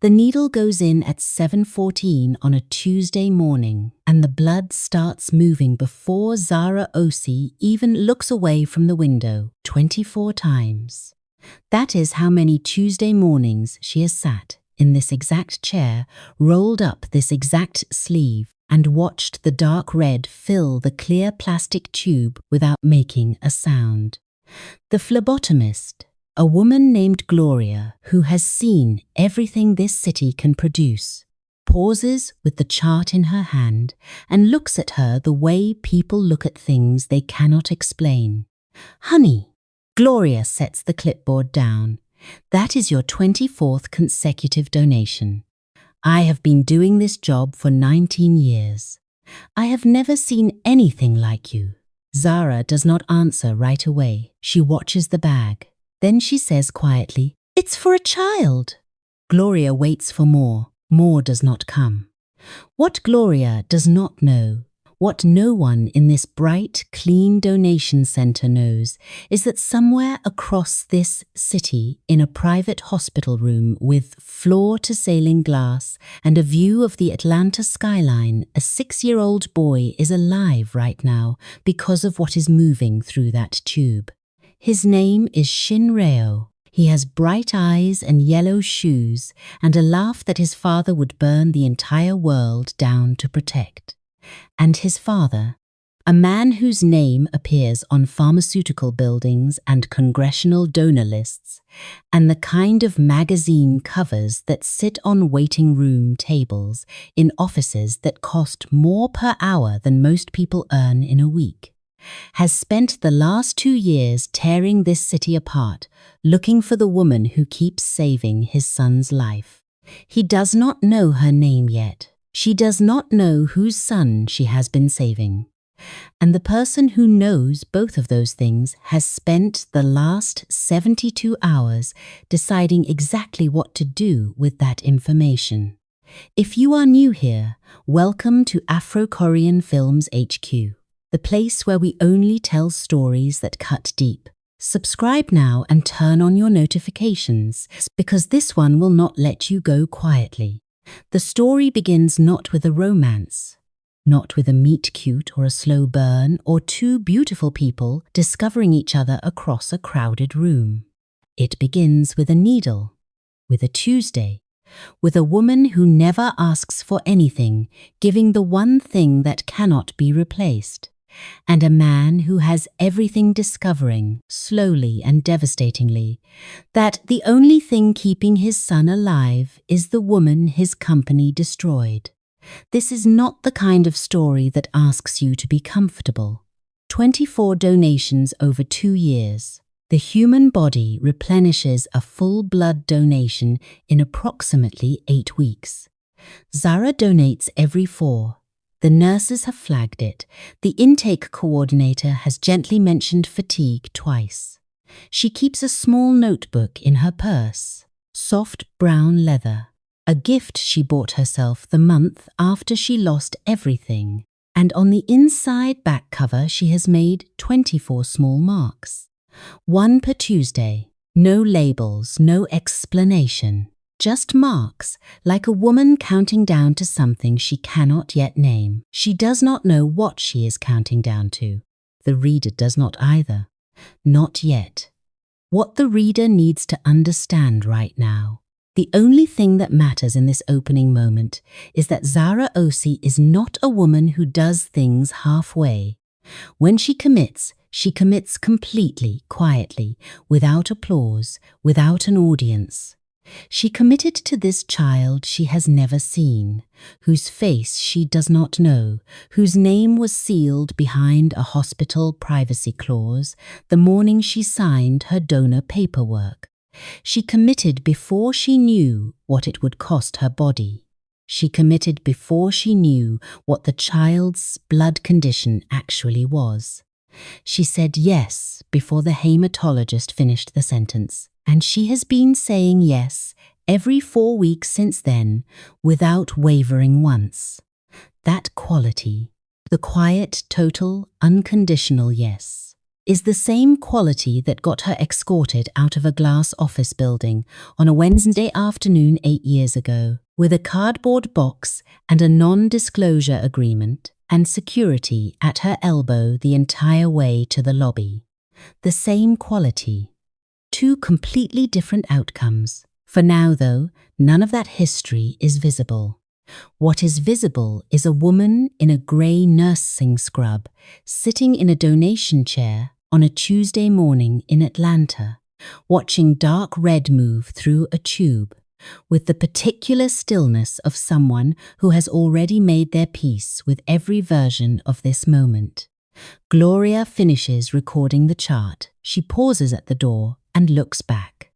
The needle goes in at 7:14 on a Tuesday morning, and the blood starts moving before Zara Osi even looks away from the window 24 times. That is how many Tuesday mornings she has sat in this exact chair, rolled up this exact sleeve, and watched the dark red fill the clear plastic tube without making a sound. The phlebotomist, a woman named Gloria, who has seen everything this city can produce, pauses with the chart in her hand and looks at her the way people look at things they cannot explain. "Honey," Gloria sets the clipboard down, "that is your 24th consecutive donation. I have been doing this job for 19 years. I have never seen anything like you." Zara does not answer right away. She watches the bag. Then she says quietly, "It's for a child." Gloria waits for more. More does not come. What Gloria does not know, what no one in this bright, clean donation center knows, is that somewhere across this city, in a private hospital room with floor-to-ceiling glass and a view of the Atlanta skyline, a 6-year-old boy is alive right now because of what is moving through that tube. His name is Shin Jae-won. He has bright eyes and yellow shoes and a laugh that his father would burn the entire world down to protect. And his father, a man whose name appears on pharmaceutical buildings and congressional donor lists, and the kind of magazine covers that sit on waiting room tables in offices that cost more per hour than most people earn in a week, has spent the last 2 years tearing this city apart, looking for the woman who keeps saving his son's life. He does not know her name yet. She does not know whose son she has been saving. And the person who knows both of those things has spent the last 72 hours deciding exactly what to do with that information. If you are new here, welcome to Afro-Korean Films HQ, the place where we only tell stories that cut deep. Subscribe now and turn on your notifications, because this one will not let you go quietly. The story begins not with a romance, not with a meet-cute or a slow burn or two beautiful people discovering each other across a crowded room. It begins with a needle, with a Tuesday, with a woman who never asks for anything, giving the one thing that cannot be replaced, and a man who has everything discovering, slowly and devastatingly, that the only thing keeping his son alive is the woman his company destroyed. This is not the kind of story that asks you to be comfortable. 24 donations over 2 years. The human body replenishes a full blood donation in approximately 8 weeks. Zara donates every 4. The nurses have flagged it. The intake coordinator has gently mentioned fatigue twice. She keeps a small notebook in her purse, soft brown leather, a gift she bought herself the month after she lost everything, and on the inside back cover she has made 24 small marks. 1 per Tuesday. No labels, no explanation. Just marks, like a woman counting down to something she cannot yet name. She does not know what she is counting down to. The reader does not either. Not yet. What the reader needs to understand right now, the only thing that matters in this opening moment, is that Zara Osi is not a woman who does things halfway. When she commits completely, quietly, without applause, without an audience. She committed to this child she has never seen, whose face she does not know, whose name was sealed behind a hospital privacy clause the morning she signed her donor paperwork. She committed before she knew what it would cost her body. She committed before she knew what the child's blood condition actually was. She said yes before the hematologist finished the sentence. And she has been saying yes every 4 weeks since then, without wavering once. That quality, the quiet, total, unconditional yes. is the same quality that got her escorted out of a glass office building on a Wednesday afternoon 8 years ago, with a cardboard box and a non-disclosure agreement and security at her elbow the entire way to the lobby. The same quality. Two completely different outcomes. For now, though, none of that history is visible. What is visible is a woman in a grey nursing scrub sitting in a donation chair on a Tuesday morning in Atlanta, watching dark red move through a tube, with the particular stillness of someone who has already made their peace with every version of this moment. Gloria finishes recording the chart. She pauses at the door and looks back.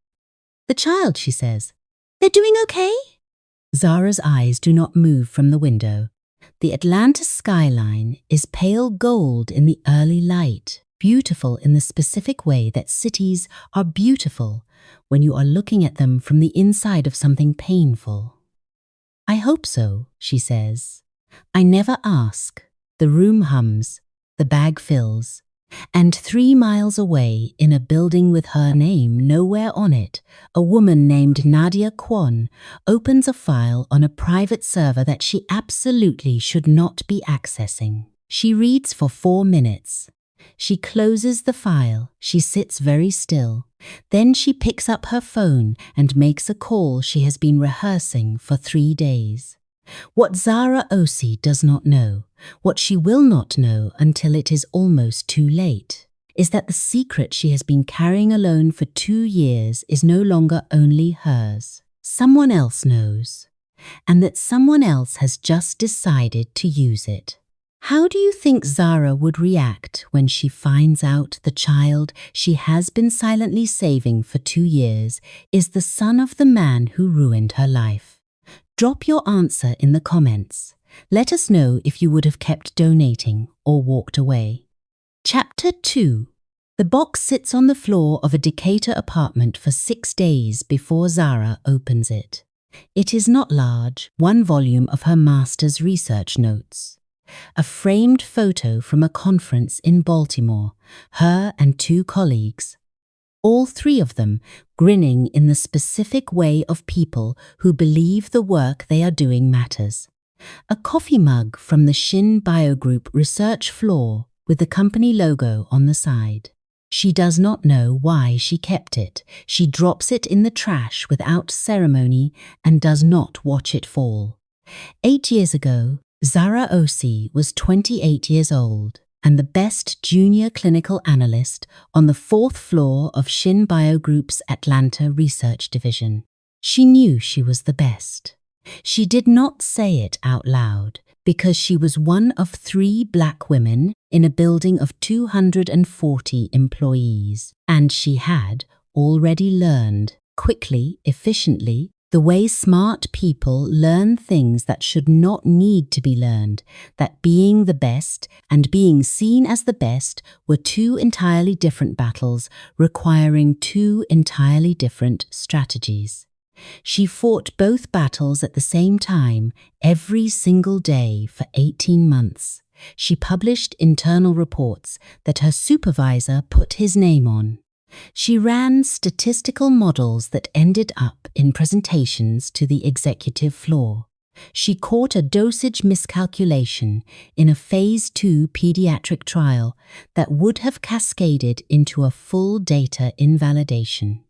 "The child," she says. "They're doing okay?" Zara's eyes do not move from the window. The Atlanta skyline is pale gold in the early light, beautiful in the specific way that cities are beautiful when you are looking at them from the inside of something painful. "I hope so," she says. "I never ask." The room hums, the bag fills, and 3 miles away, in a building with her name nowhere on it, a woman named Nadia Kwon opens a file on a private server that she absolutely should not be accessing. She reads for 4 minutes. She closes the file. She sits very still. Then she picks up her phone and makes a call she has been rehearsing for 3 days. What Zara Osi does not know, what she will not know until it is almost too late, is that the secret she has been carrying alone for 2 years is no longer only hers. Someone else knows, and that someone else has just decided to use it. How do you think Zara would react when she finds out the child she has been silently saving for 2 years is the son of the man who ruined her life? Drop your answer in the comments. Let us know if you would have kept donating or walked away. Chapter 2. The box sits on the floor of a Decatur apartment for 6 days before Zara opens it. It is not large, 1 volume of her master's research notes. A framed photo from a conference in Baltimore, her and 2 colleagues. All 3 of them grinning in the specific way of people who believe the work they are doing matters. A coffee mug from the Shin Biogroup research floor with the company logo on the side. She does not know why she kept it. She drops it in the trash without ceremony and does not watch it fall. 8 years ago, Zara Osi was 28 years old and the best junior clinical analyst on the 4th floor of Shin Biogroup's Atlanta research division. She knew she was the best. She did not say it out loud because she was one of 3 black women in a building of 240 employees, and she had already learned, quickly, efficiently, the way smart people learn things that should not need to be learned, that being the best and being seen as the best were 2 entirely different battles requiring 2 entirely different strategies. She fought both battles at the same time every single day for 18 months. She published internal reports that her supervisor put his name on. She ran statistical models that ended up in presentations to the executive floor. She caught a dosage miscalculation in a phase 2 pediatric trial that would have cascaded into a full data invalidation.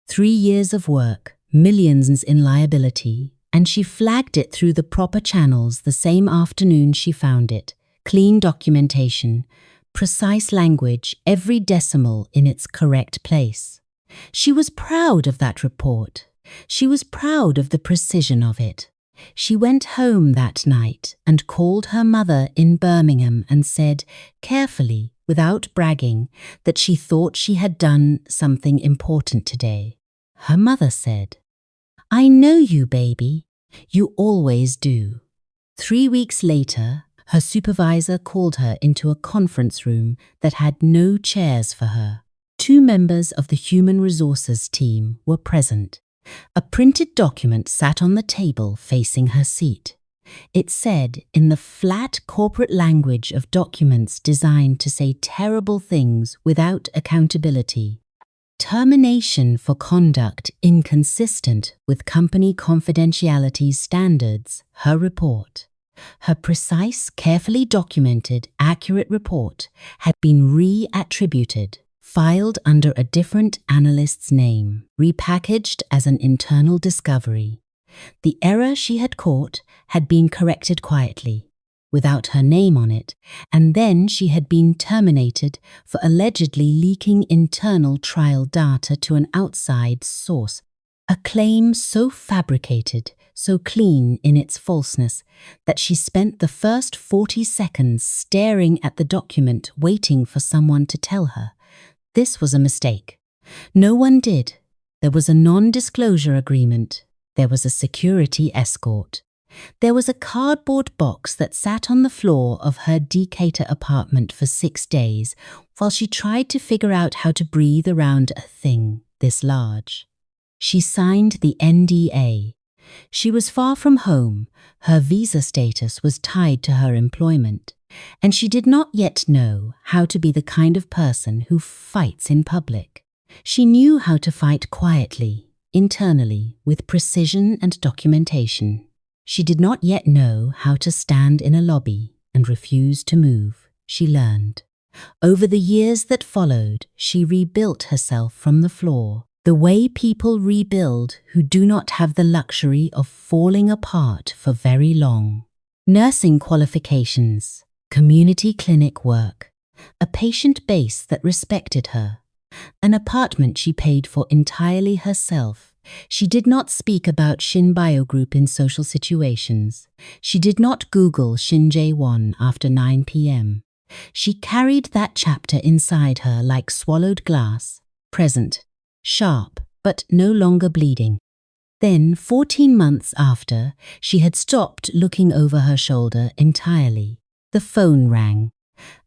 3 years of work, millions in liability, and she flagged it through the proper channels the same afternoon she found it. Clean documentation, precise language, every decimal in its correct place. She was proud of that report. She was proud of the precision of it. She went home that night and called her mother in Birmingham and said, carefully, without bragging, that she thought she had done something important today. Her mother said, "I know you, baby. You always do." 3 weeks later, her supervisor called her into a conference room that had no chairs for her. 2 members of the human resources team were present. A printed document sat on the table facing her seat. It said, in the flat corporate language of documents designed to say terrible things without accountability, termination for conduct inconsistent with company confidentiality standards, her report. Her precise, carefully documented, accurate report had been re-attributed, filed under a different analyst's name, repackaged as an internal discovery. The error she had caught had been corrected quietly, without her name on it, and then she had been terminated for allegedly leaking internal trial data to an outside source, a claim so fabricated, so clean in its falseness, that she spent the first 40 seconds staring at the document waiting for someone to tell her. This was a mistake. No one did. There was a non-disclosure agreement. There was a security escort. There was a cardboard box that sat on the floor of her Decatur apartment for 6 days while she tried to figure out how to breathe around a thing this large. She signed the NDA. She was far from home, her visa status was tied to her employment, and she did not yet know how to be the kind of person who fights in public. She knew how to fight quietly, internally, with precision and documentation. She did not yet know how to stand in a lobby and refuse to move. She learned. Over the years that followed, she rebuilt herself from the floor, the way people rebuild who do not have the luxury of falling apart for very long. Nursing qualifications, community clinic work, a patient base that respected her, an apartment she paid for entirely herself. She did not speak about Shin Bio Group in social situations. She did not Google Shin Jae-won after 9 p.m. She carried that chapter inside her like swallowed glass, present, sharp, but no longer bleeding. Then, 14 months after, she had stopped looking over her shoulder entirely. The phone rang.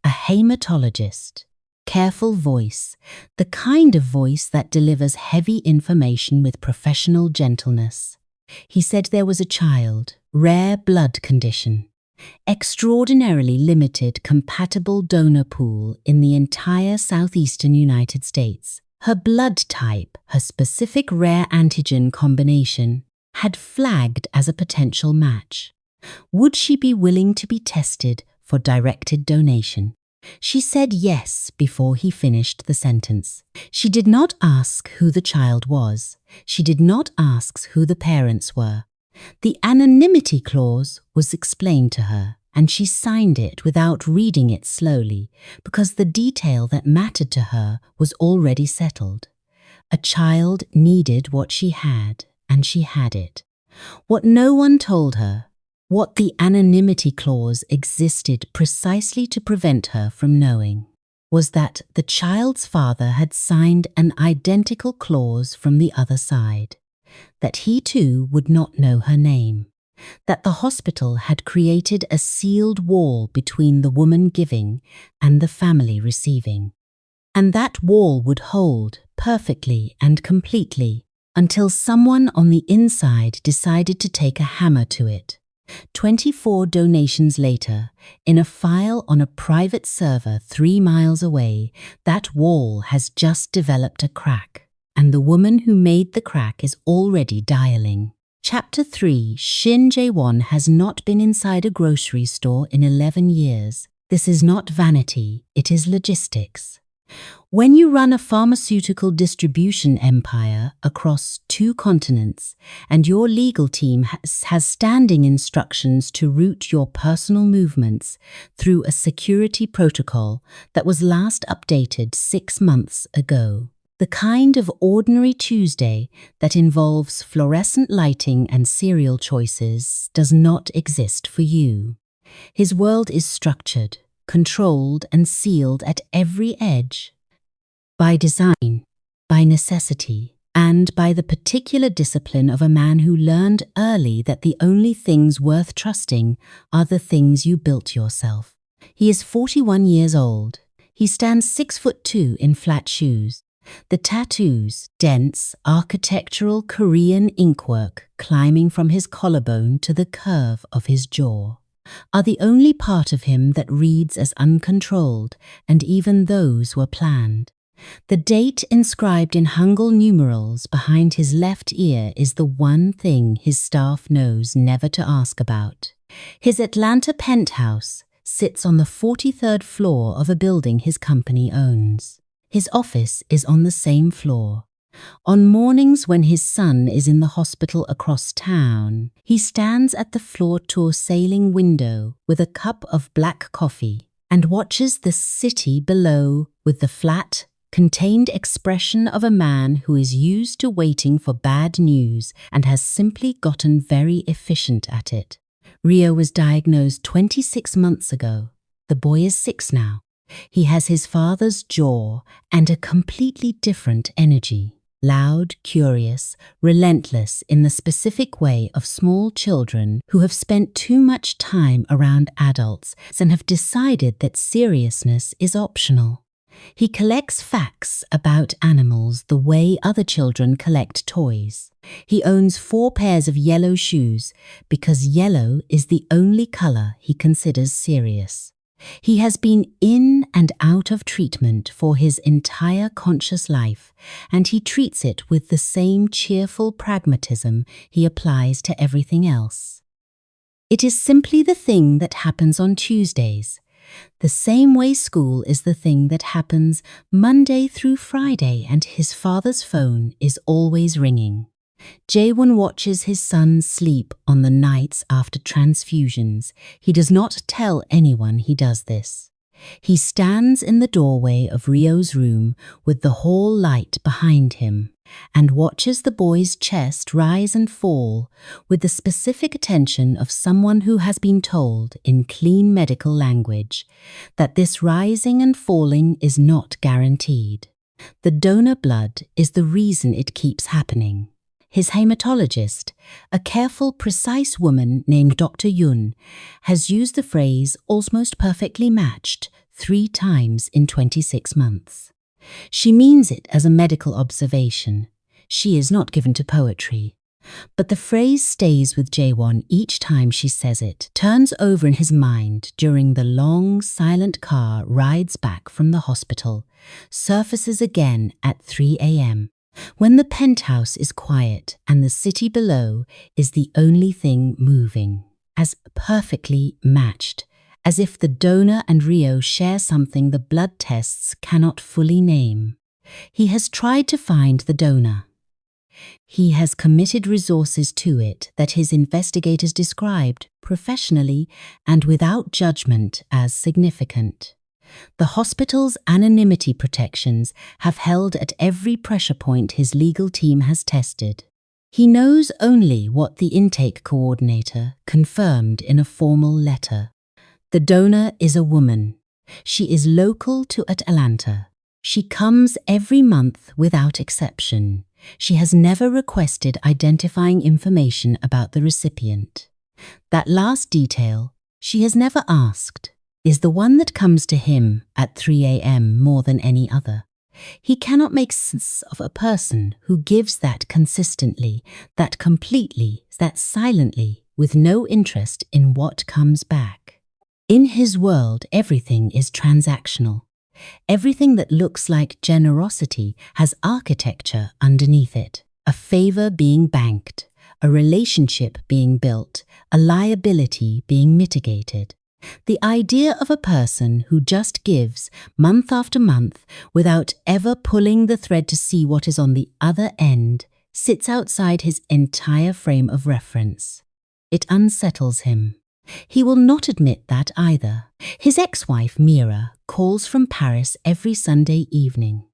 A hematologist. Careful voice, the kind of voice that delivers heavy information with professional gentleness. He said there was a child, rare blood condition, extraordinarily limited compatible donor pool in the entire southeastern United States. Her blood type, her specific rare antigen combination, had flagged as a potential match. Would she be willing to be tested for directed donation? She said yes before he finished the sentence. She did not ask who the child was. She did not ask who the parents were. The anonymity clause was explained to her, and she signed it without reading it slowly, because the detail that mattered to her was already settled. A child needed what she had, and she had it. What no one told her, what the anonymity clause existed precisely to prevent her from knowing, was that the child's father had signed an identical clause from the other side, that he too would not know her name, that the hospital had created a sealed wall between the woman giving and the family receiving, and that wall would hold perfectly and completely until someone on the inside decided to take a hammer to it. 24 donations later, in a file on a private server 3 miles away, that wall has just developed a crack, and the woman who made the crack is already dialing. Chapter 3. Shin Jae-won has not been inside a grocery store in 11 years. This is not vanity, it is logistics. When you run a pharmaceutical distribution empire across 2 continents and your legal team has standing instructions to route your personal movements through a security protocol that was last updated 6 months ago, the kind of ordinary Tuesday that involves fluorescent lighting and cereal choices does not exist for you. His world is structured, controlled and sealed at every edge. By design, by necessity, and by the particular discipline of a man who learned early that the only things worth trusting are the things you built yourself. He is 41 years old. He stands 6'2" in flat shoes. The tattoos, dense, architectural Korean inkwork climbing from his collarbone to the curve of his jaw, are the only part of him that reads as uncontrolled, and even those were planned. The date inscribed in Hangul numerals behind his left ear is the one thing his staff knows never to ask about. His Atlanta penthouse sits on the 43rd floor of a building his company owns. His office is on the same floor. On mornings when his son is in the hospital across town, he stands at the floor-tour sailing window with a cup of black coffee and watches the city below with the flat, contained expression of a man who is used to waiting for bad news and has simply gotten very efficient at it. Rio was diagnosed 26 months ago. The boy is 6 now. He has his father's jaw and a completely different energy. Loud, curious, relentless in the specific way of small children who have spent too much time around adults and have decided that seriousness is optional. He collects facts about animals the way other children collect toys. He owns 4 pairs of yellow shoes because yellow is the only color he considers serious. He has been in and out of treatment for his entire conscious life, and he treats it with the same cheerful pragmatism he applies to everything else. It is simply the thing that happens on Tuesdays, the same way school is the thing that happens Monday through Friday, and his father's phone is always ringing. Jae-won watches his son sleep on the nights after transfusions. He does not tell anyone he does this. He stands in the doorway of Rio's room with the hall light behind him and watches the boy's chest rise and fall with the specific attention of someone who has been told in clean medical language that this rising and falling is not guaranteed. The donor blood is the reason it keeps happening. His hematologist, a careful, precise woman named Dr. Yun, has used the phrase almost perfectly matched 3 times in 26 months. She means it as a medical observation. She is not given to poetry. But the phrase stays with Jae-won each time she says it, turns over in his mind during the long, silent car rides back from the hospital, surfaces again at 3 a.m. when the penthouse is quiet and the city below is the only thing moving, as perfectly matched, as if the donor and Rio share something the blood tests cannot fully name. He has tried to find the donor. He has committed resources to it that his investigators described, professionally and without judgment, as significant. The hospital's anonymity protections have held at every pressure point his legal team has tested. He knows only what the intake coordinator confirmed in a formal letter. The donor is a woman. She is local to Atlanta. She comes every month without exception. She has never requested identifying information about the recipient. That last detail, she has never asked, is the one that comes to him at 3 a.m. more than any other. He cannot make sense of a person who gives that consistently, that completely, that silently, with no interest in what comes back. In his world, everything is transactional. Everything that looks like generosity has architecture underneath it, a favor being banked, a relationship being built, a liability being mitigated. The idea of a person who just gives month after month without ever pulling the thread to see what is on the other end sits outside his entire frame of reference. It unsettles him. He will not admit that either. His ex-wife, Mira, calls from Paris every Sunday evening.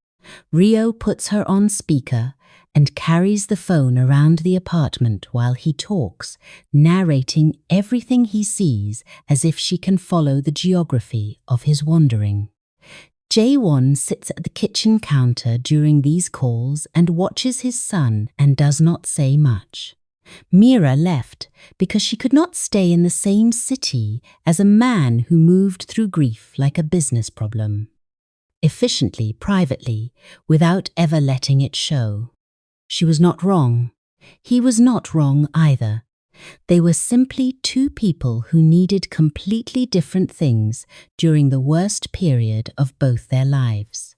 Rio puts her on speaker and carries the phone around the apartment while he talks, narrating everything he sees as if she can follow the geography of his wandering. Jae-won sits at the kitchen counter during these calls and watches his son and does not say much. Mira left because she could not stay in the same city as a man who moved through grief like a business problem. efficiently, privately, without ever letting it show. She was not wrong. He was not wrong either. They were simply two people who needed completely different things during the worst period of both their lives.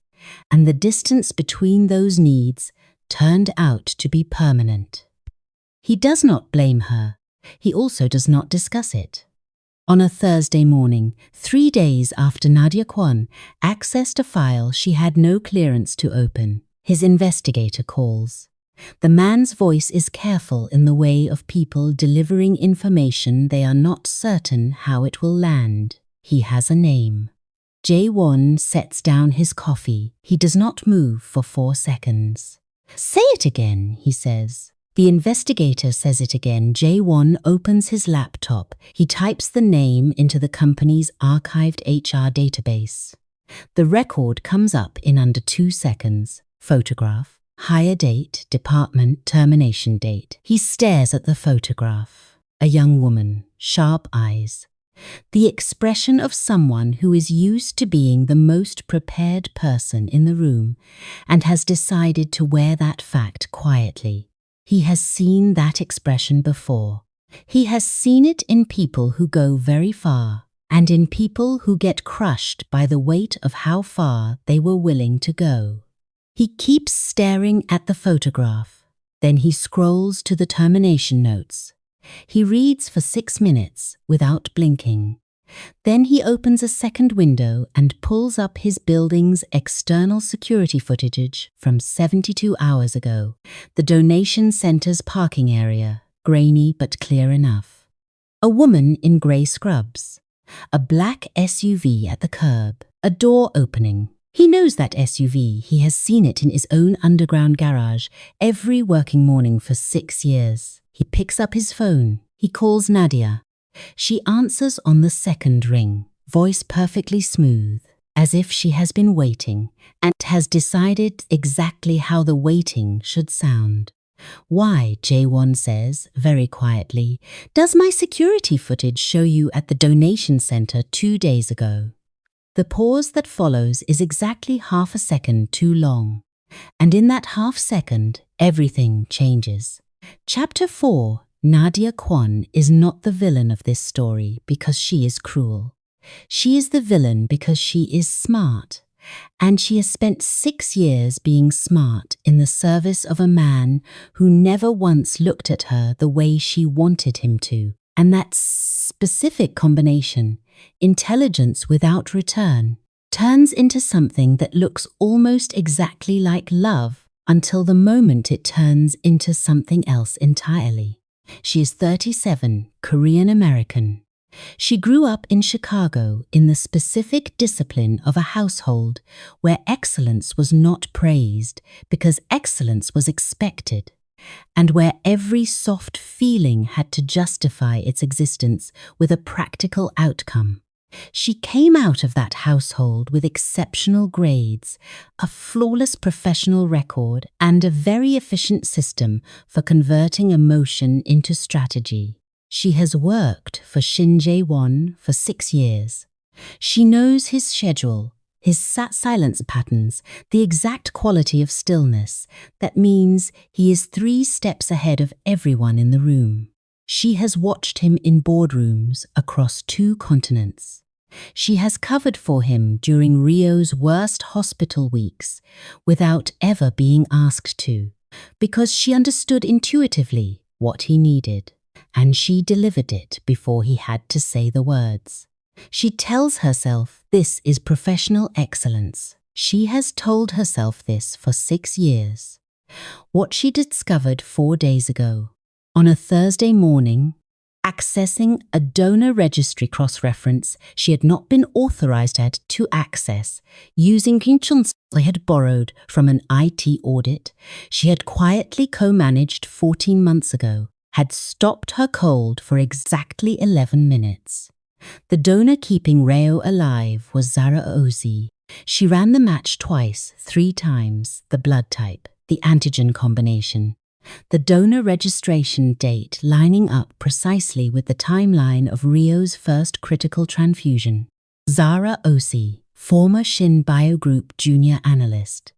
And the distance between those needs turned out to be permanent. He does not blame her. He also does not discuss it. On a Thursday morning, 3 days after Nadia Kwon accessed a file she had no clearance to open, his investigator calls. The man's voice is careful in the way of people delivering information they are not certain how it will land. He has a name. Jae-won sets down his coffee. He does not move for 4 seconds. "Say it again," he says. The investigator says it again. Jae-won opens his laptop. He types the name into the company's archived HR database. The record comes up in under 2 seconds. Photograph, hire date, department, termination date. He stares at the photograph. A young woman, sharp eyes. The expression of someone who is used to being the most prepared person in the room and has decided to wear that fact quietly. He has seen that expression before. He has seen it in people who go very far and in people who get crushed by the weight of how far they were willing to go. He keeps staring at the photograph. Then he scrolls to the termination notes. He reads for 6 minutes without blinking. Then he opens a second window and pulls up his building's external security footage from 72 hours ago, the donation center's parking area, grainy but clear enough. A woman in grey scrubs. A black SUV at the curb. A door opening. He knows that SUV. He has seen it in his own underground garage every working morning for 6 years. He picks up his phone. He calls Nadia. She answers on the second ring, voice perfectly smooth, as if she has been waiting and has decided exactly how the waiting should sound. "Why," Jae-won says, very quietly, "does my security footage show you at the donation center 2 days ago?" The pause that follows is exactly half a second too long, and in that half second, everything changes. Chapter 4. Nadia Kwon is not the villain of this story because she is cruel. She is the villain because she is smart, and she has spent 6 years being smart in the service of a man who never once looked at her the way she wanted him to. And that specific combination, intelligence without return, turns into something that looks almost exactly like love until the moment it turns into something else entirely. She is 37, Korean American. She grew up in Chicago in the specific discipline of a household where excellence was not praised because excellence was expected, and where every soft feeling had to justify its existence with a practical outcome. She came out of that household with exceptional grades, a flawless professional record, and a very efficient system for converting emotion into strategy. She has worked for Shin Jae-won for 6 years. She knows his schedule, his silence patterns, the exact quality of stillness. That means he is 3 steps ahead of everyone in the room. She has watched him in boardrooms across 2 continents. She has covered for him during Rio's worst hospital weeks without ever being asked to, because she understood intuitively what he needed, and she delivered it before he had to say the words. She tells herself this is professional excellence. She has told herself this for 6 years. What she discovered 4 days ago, on a Thursday morning, accessing a donor registry cross-reference she had not been authorized to access, using Kinchun's they had borrowed from an IT audit she had quietly co-managed 14 months ago, had stopped her cold for exactly 11 minutes. The donor keeping Reo alive was Zara Ozi. She ran the match twice, 3 times, the blood type, the antigen combination, the donor registration date lining up precisely with the timeline of Rio's first critical transfusion. Zara Ozi, former Shin Biogroup junior analyst,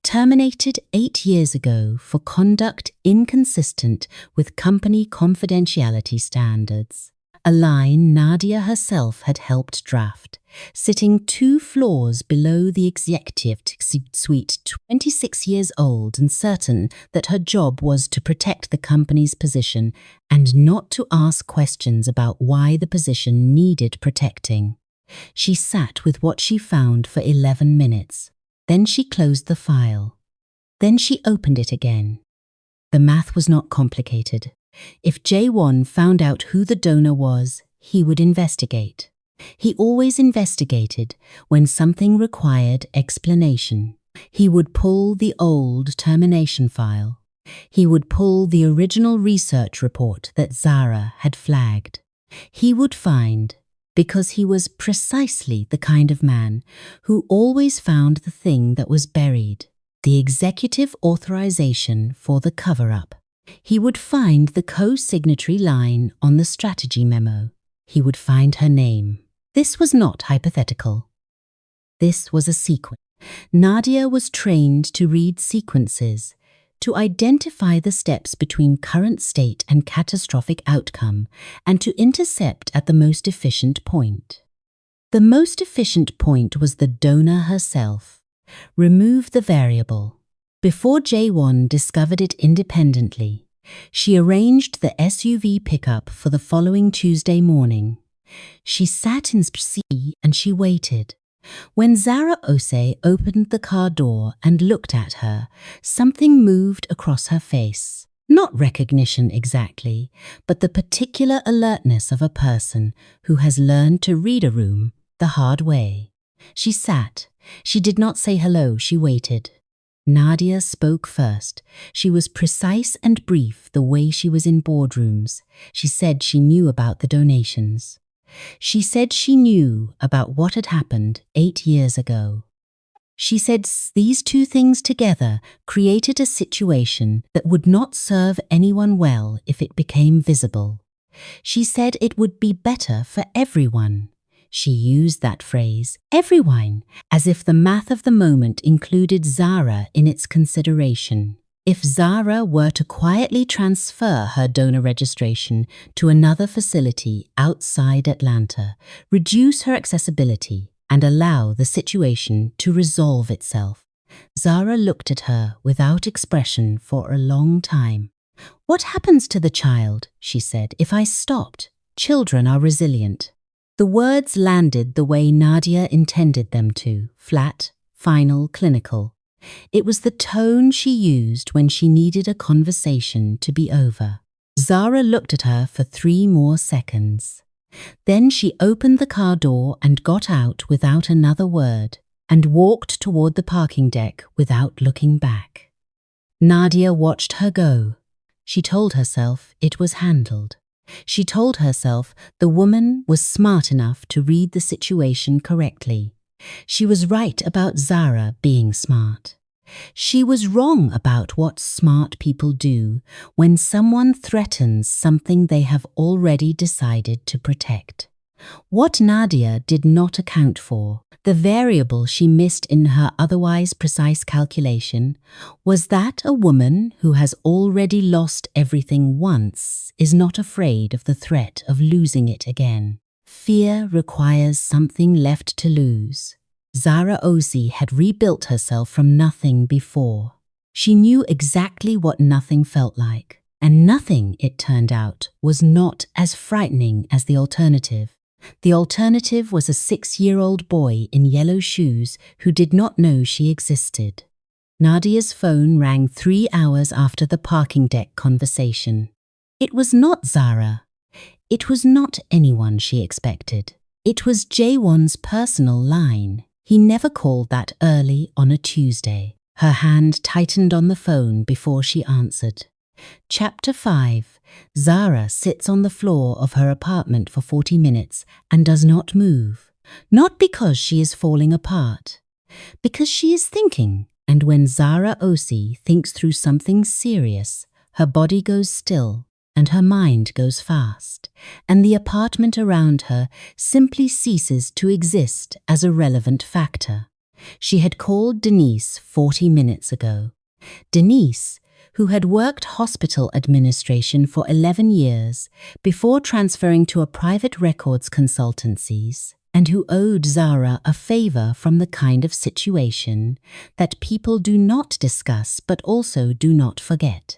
terminated 8 years ago for conduct inconsistent with company confidentiality standards. A line Nadia herself had helped draft, sitting 2 floors below the executive suite, 26 years old and certain that her job was to protect the company's position and not to ask questions about why the position needed protecting. She sat with what she found for 11 minutes. Then she closed the file. Then she opened it again. The math was not complicated. If Jae-won found out who the donor was, he would investigate. He always investigated when something required explanation. He would pull the old termination file. He would pull the original research report that Zara had flagged. He would find, because he was precisely the kind of man who always found the thing that was buried, the executive authorization for the cover-up. He would find the co-signatory line on the strategy memo. He would find her name. This was not hypothetical. This was a sequence. Nadia was trained to read sequences, to identify the steps between current state and catastrophic outcome, and to intercept at the most efficient point. The most efficient point was the donor herself. Remove the variable. Before Jae-won discovered it independently, she arranged the SUV pickup for the following Tuesday morning. She sat in C and she waited. When Zara Ose opened the car door and looked at her, something moved across her face. Not recognition exactly, but the particular alertness of a person who has learned to read a room the hard way. She sat. She did not say hello, she waited. Nadia spoke first. She was precise and brief the way she was in boardrooms. She said she knew about the donations. She said she knew about what had happened 8 years ago. She said these 2 things together created a situation that would not serve anyone well if it became visible. She said it would be better for everyone. She used that phrase, everyone, as if the math of the moment included Zara in its consideration. If Zara were to quietly transfer her donor registration to another facility outside Atlanta, reduce her accessibility, and allow the situation to resolve itself. Zara looked at her without expression for a long time. "What happens to the child," she said, "if I stopped? Children are resilient." The words landed the way Nadia intended them to, flat, final, clinical. It was the tone she used when she needed a conversation to be over. Zara looked at her for 3 more seconds. Then she opened the car door and got out without another word, and walked toward the parking deck without looking back. Nadia watched her go. She told herself it was handled. She told herself the woman was smart enough to read the situation correctly. She was right about Zara being smart. She was wrong about what smart people do when someone threatens something they have already decided to protect. What Nadia did not account for, the variable she missed in her otherwise precise calculation, was that a woman who has already lost everything once is not afraid of the threat of losing it again. Fear requires something left to lose. Zara Ose had rebuilt herself from nothing before. She knew exactly what nothing felt like, and nothing, it turned out, was not as frightening as the alternative. The alternative was a 6-year-old boy in yellow shoes who did not know she existed. Nadia's phone rang 3 hours after the parking deck conversation. It was not Zara. It was not anyone she expected. It was Jae-won's personal line. He never called that early on a Tuesday. Her hand tightened on the phone before she answered. Chapter 5. Zara sits on the floor of her apartment for 40 minutes and does not move. Not because she is falling apart. Because she is thinking. And when Zara Ose thinks through something serious, her body goes still and her mind goes fast, and the apartment around her simply ceases to exist as a relevant factor. She had called Denise 40 minutes ago. Denise, who had worked hospital administration for 11 years before transferring to a private records consultancies, and who owed Zara a favor from the kind of situation that people do not discuss but also do not forget.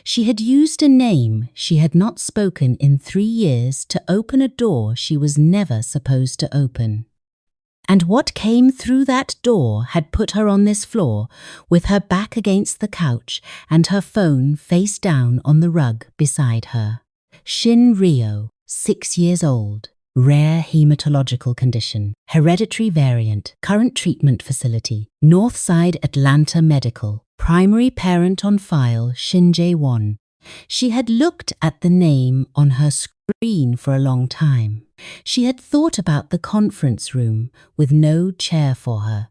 She had used a name she had not spoken in 3 years to open a door she was never supposed to open. And what came through that door had put her on this floor with her back against the couch and her phone face down on the rug beside her. Shin Rio, 6 years old. Rare hematological condition, hereditary variant, current treatment facility, Northside Atlanta Medical, primary parent on file Shin Jae-won. She had looked at the name on her screen for a long time. She had thought about the conference room with no chair for her.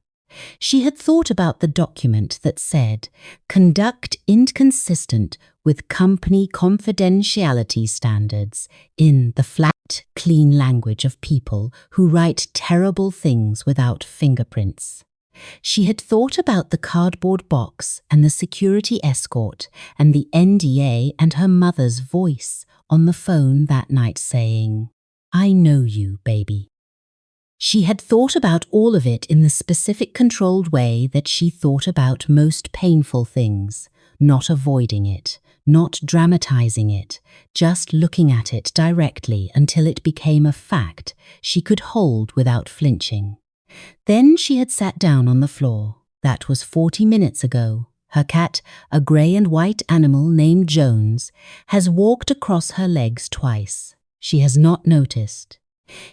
She had thought about the document that said, "Conduct inconsistent with company confidentiality standards," in the flat, clean language of people who write terrible things without fingerprints. She had thought about the cardboard box and the security escort and the NDA and her mother's voice on the phone that night saying, "I know you, baby." She had thought about all of it in the specific controlled way that she thought about most painful things, not avoiding it, not dramatizing it, just looking at it directly until it became a fact she could hold without flinching. Then she had sat down on the floor. That was 40 minutes ago. Her cat, a grey and white animal named Jones, has walked across her legs twice. She has not noticed.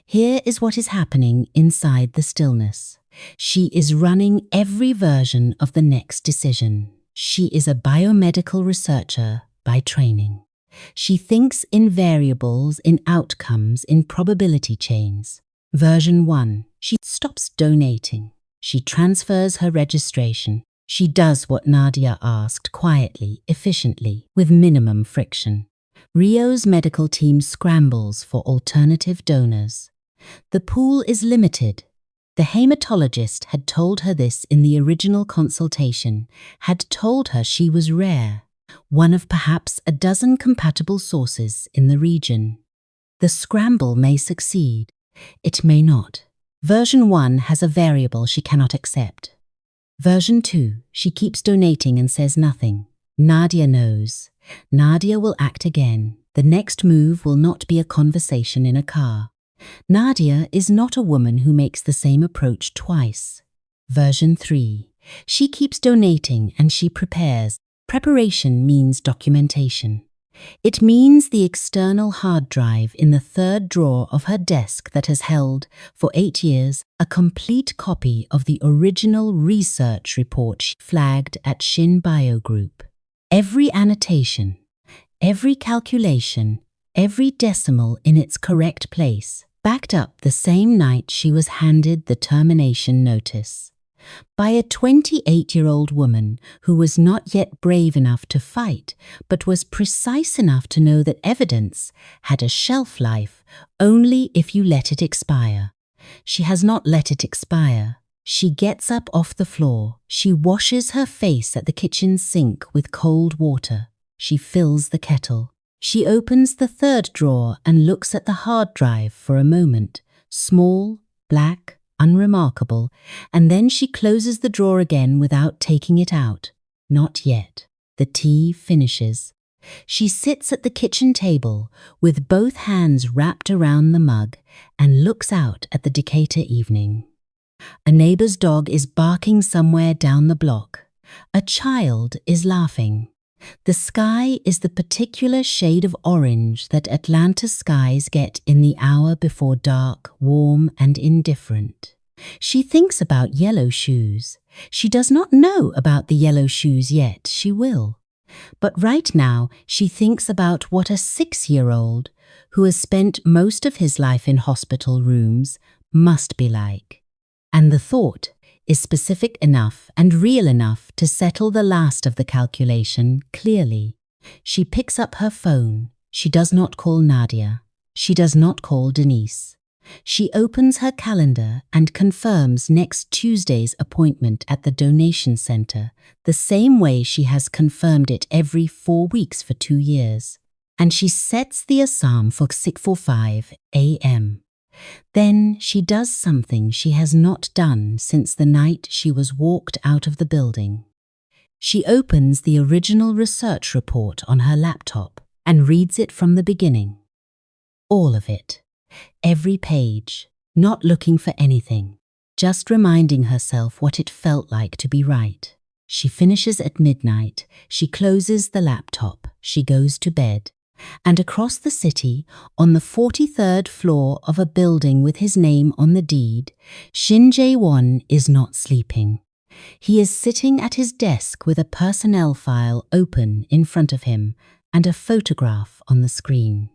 Here is what is happening inside the stillness. She is running every version of the next decision. She is a biomedical researcher by training. She thinks in variables, in outcomes, in probability chains. Version 1. She stops donating. She transfers her registration. She does what Nadia asked quietly, efficiently, with minimum friction. Rio's medical team scrambles for alternative donors. The pool is limited. The hematologist had told her this in the original consultation, had told her she was rare, one of perhaps a dozen compatible sources in the region. The scramble may succeed. It may not. Version 1 has a variable she cannot accept. Version 2, she keeps donating and says nothing. Nadia knows. Nadia will act again. The next move will not be a conversation in a car. Nadia is not a woman who makes the same approach twice. Version 3. She keeps donating and she prepares. Preparation means documentation. It means the external hard drive in the third drawer of her desk that has held, for 8 years, a complete copy of the original research report she flagged at Shin Bio Group. Every annotation, every calculation, every decimal in its correct place, backed up the same night she was handed the termination notice. By a 28-year-old woman who was not yet brave enough to fight, but was precise enough to know that evidence had a shelf life only if you let it expire. She has not let it expire. She gets up off the floor. She washes her face at the kitchen sink with cold water. She fills the kettle. She opens the third drawer and looks at the hard drive for a moment, small, black, unremarkable, and then she closes the drawer again without taking it out. Not yet. The tea finishes. She sits at the kitchen table with both hands wrapped around the mug and looks out at the Decatur evening. A neighbor's dog is barking somewhere down the block. A child is laughing. The sky is the particular shade of orange that Atlanta skies get in the hour before dark, warm and indifferent. She thinks about yellow shoes. She does not know about the yellow shoes yet. She will. But right now, she thinks about what a 6-year-old, who has spent most of his life in hospital rooms, must be like. And the thought is specific enough and real enough to settle the last of the calculation clearly. She picks up her phone. She does not call Nadia. She does not call Denise. She opens her calendar and confirms next Tuesday's appointment at the donation center, the same way she has confirmed it every 4 weeks for 2 years. And she sets the alarm for 6:45 a.m. Then she does something she has not done since the night she was walked out of the building. She opens the original research report on her laptop and reads it from the beginning. All of it. Every page, not looking for anything, just reminding herself what it felt like to be right. She finishes at midnight, she closes the laptop, she goes to bed. And across the city, on the 43rd floor of a building with his name on the deed, Shin Jae-won is not sleeping. He is sitting at his desk with a personnel file open in front of him and a photograph on the screen.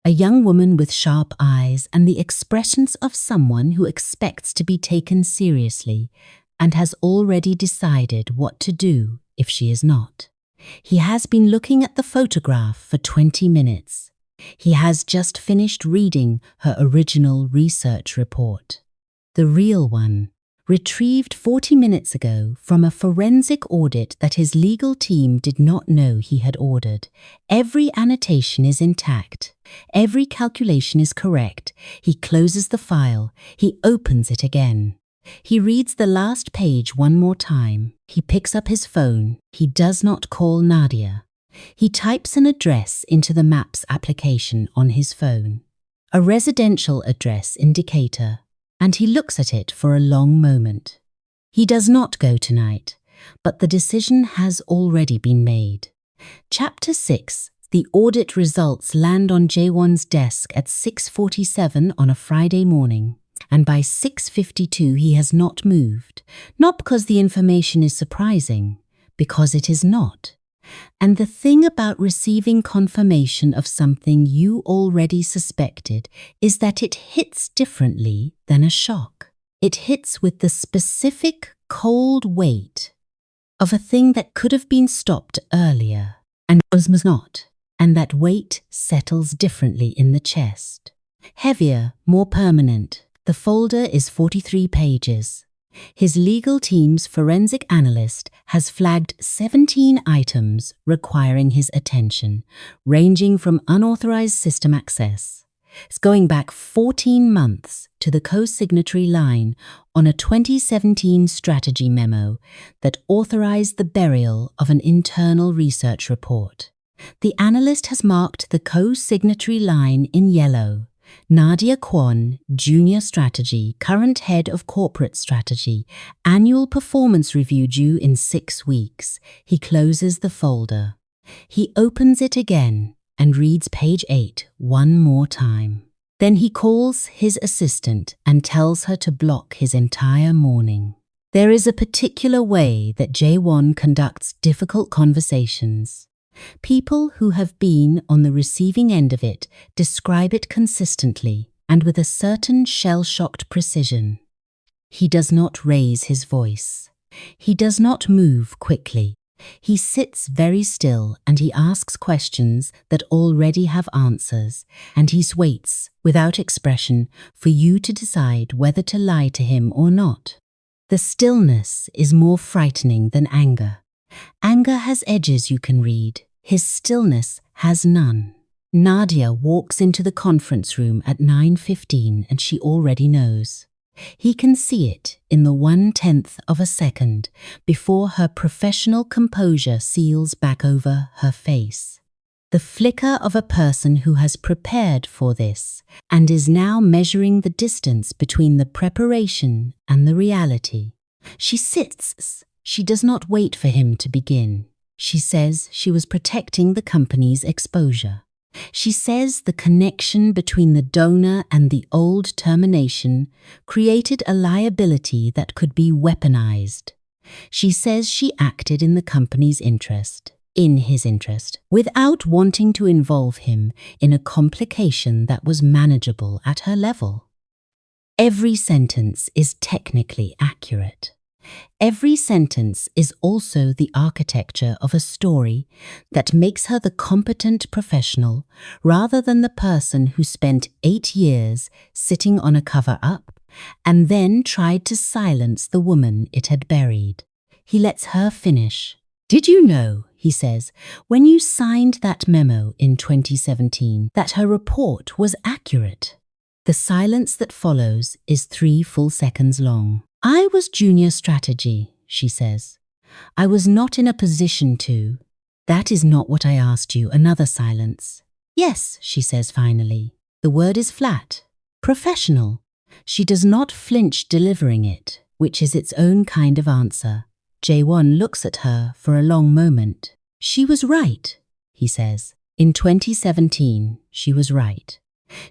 A young woman with sharp eyes and the expressions of someone who expects to be taken seriously and has already decided what to do if she is not. He has been looking at the photograph for 20 minutes. He has just finished reading her original research report. The real one, retrieved 40 minutes ago from a forensic audit that his legal team did not know he had ordered. Every annotation is intact. Every calculation is correct. He closes the file. He opens it again. He reads the last page one more time. He picks up his phone. He does not call Nadia. He types an address into the Maps application on his phone, a residential address indicator, and he looks at it for a long moment. He does not go tonight, but the decision has already been made. Chapter 6. The audit results land on Jae-won's desk at 6:47 on a Friday morning. And by 6:52 he has not moved, not because the information is surprising, because it is not. And the thing about receiving confirmation of something you already suspected is that it hits differently than a shock. It hits with the specific cold weight of a thing that could have been stopped earlier and was not, and that weight settles differently in the chest. Heavier, more permanent. The folder is 43 pages. His legal team's forensic analyst has flagged 17 items requiring his attention, ranging from unauthorized system access. It's going back 14 months to the co-signatory line on a 2017 strategy memo that authorized the burial of an internal research report. The analyst has marked the co-signatory line in yellow. Nadia Kwon, Junior Strategy, current head of corporate strategy, annual performance review due in 6 weeks. He closes the folder. He opens it again and reads page 8 one more time. Then he calls his assistant and tells her to block his entire morning. There is a particular way that Jae-won conducts difficult conversations. People who have been on the receiving end of it describe it consistently and with a certain shell-shocked precision. He does not raise his voice. He does not move quickly. He sits very still and he asks questions that already have answers, and he waits, without expression, for you to decide whether to lie to him or not. The stillness is more frightening than anger. Anger has edges you can read. His stillness has none. Nadia walks into the conference room at 9:15 and she already knows. He can see it in the 1/10 of a second before her professional composure seals back over her face. The flicker of a person who has prepared for this and is now measuring the distance between the preparation and the reality. She sits. She does not wait for him to begin. She says she was protecting the company's exposure. She says the connection between the donor and the old termination created a liability that could be weaponized. She says she acted in the company's interest, in his interest, without wanting to involve him in a complication that was manageable at her level. Every sentence is technically accurate. Every sentence is also the architecture of a story that makes her the competent professional rather than the person who spent 8 years sitting on a cover-up and then tried to silence the woman it had buried. He lets her finish. "Did you know," he says, "when you signed that memo in 2017, that her report was accurate?" The silence that follows is 3 full seconds long. "I was junior strategy," she says. "I was not in a position to." "That is not what I asked you." Another silence. "Yes," she says finally. The word is flat. Professional. She does not flinch delivering it, which is its own kind of answer. Jae-won looks at her for a long moment. "She was right," he says. In 2017, she was right.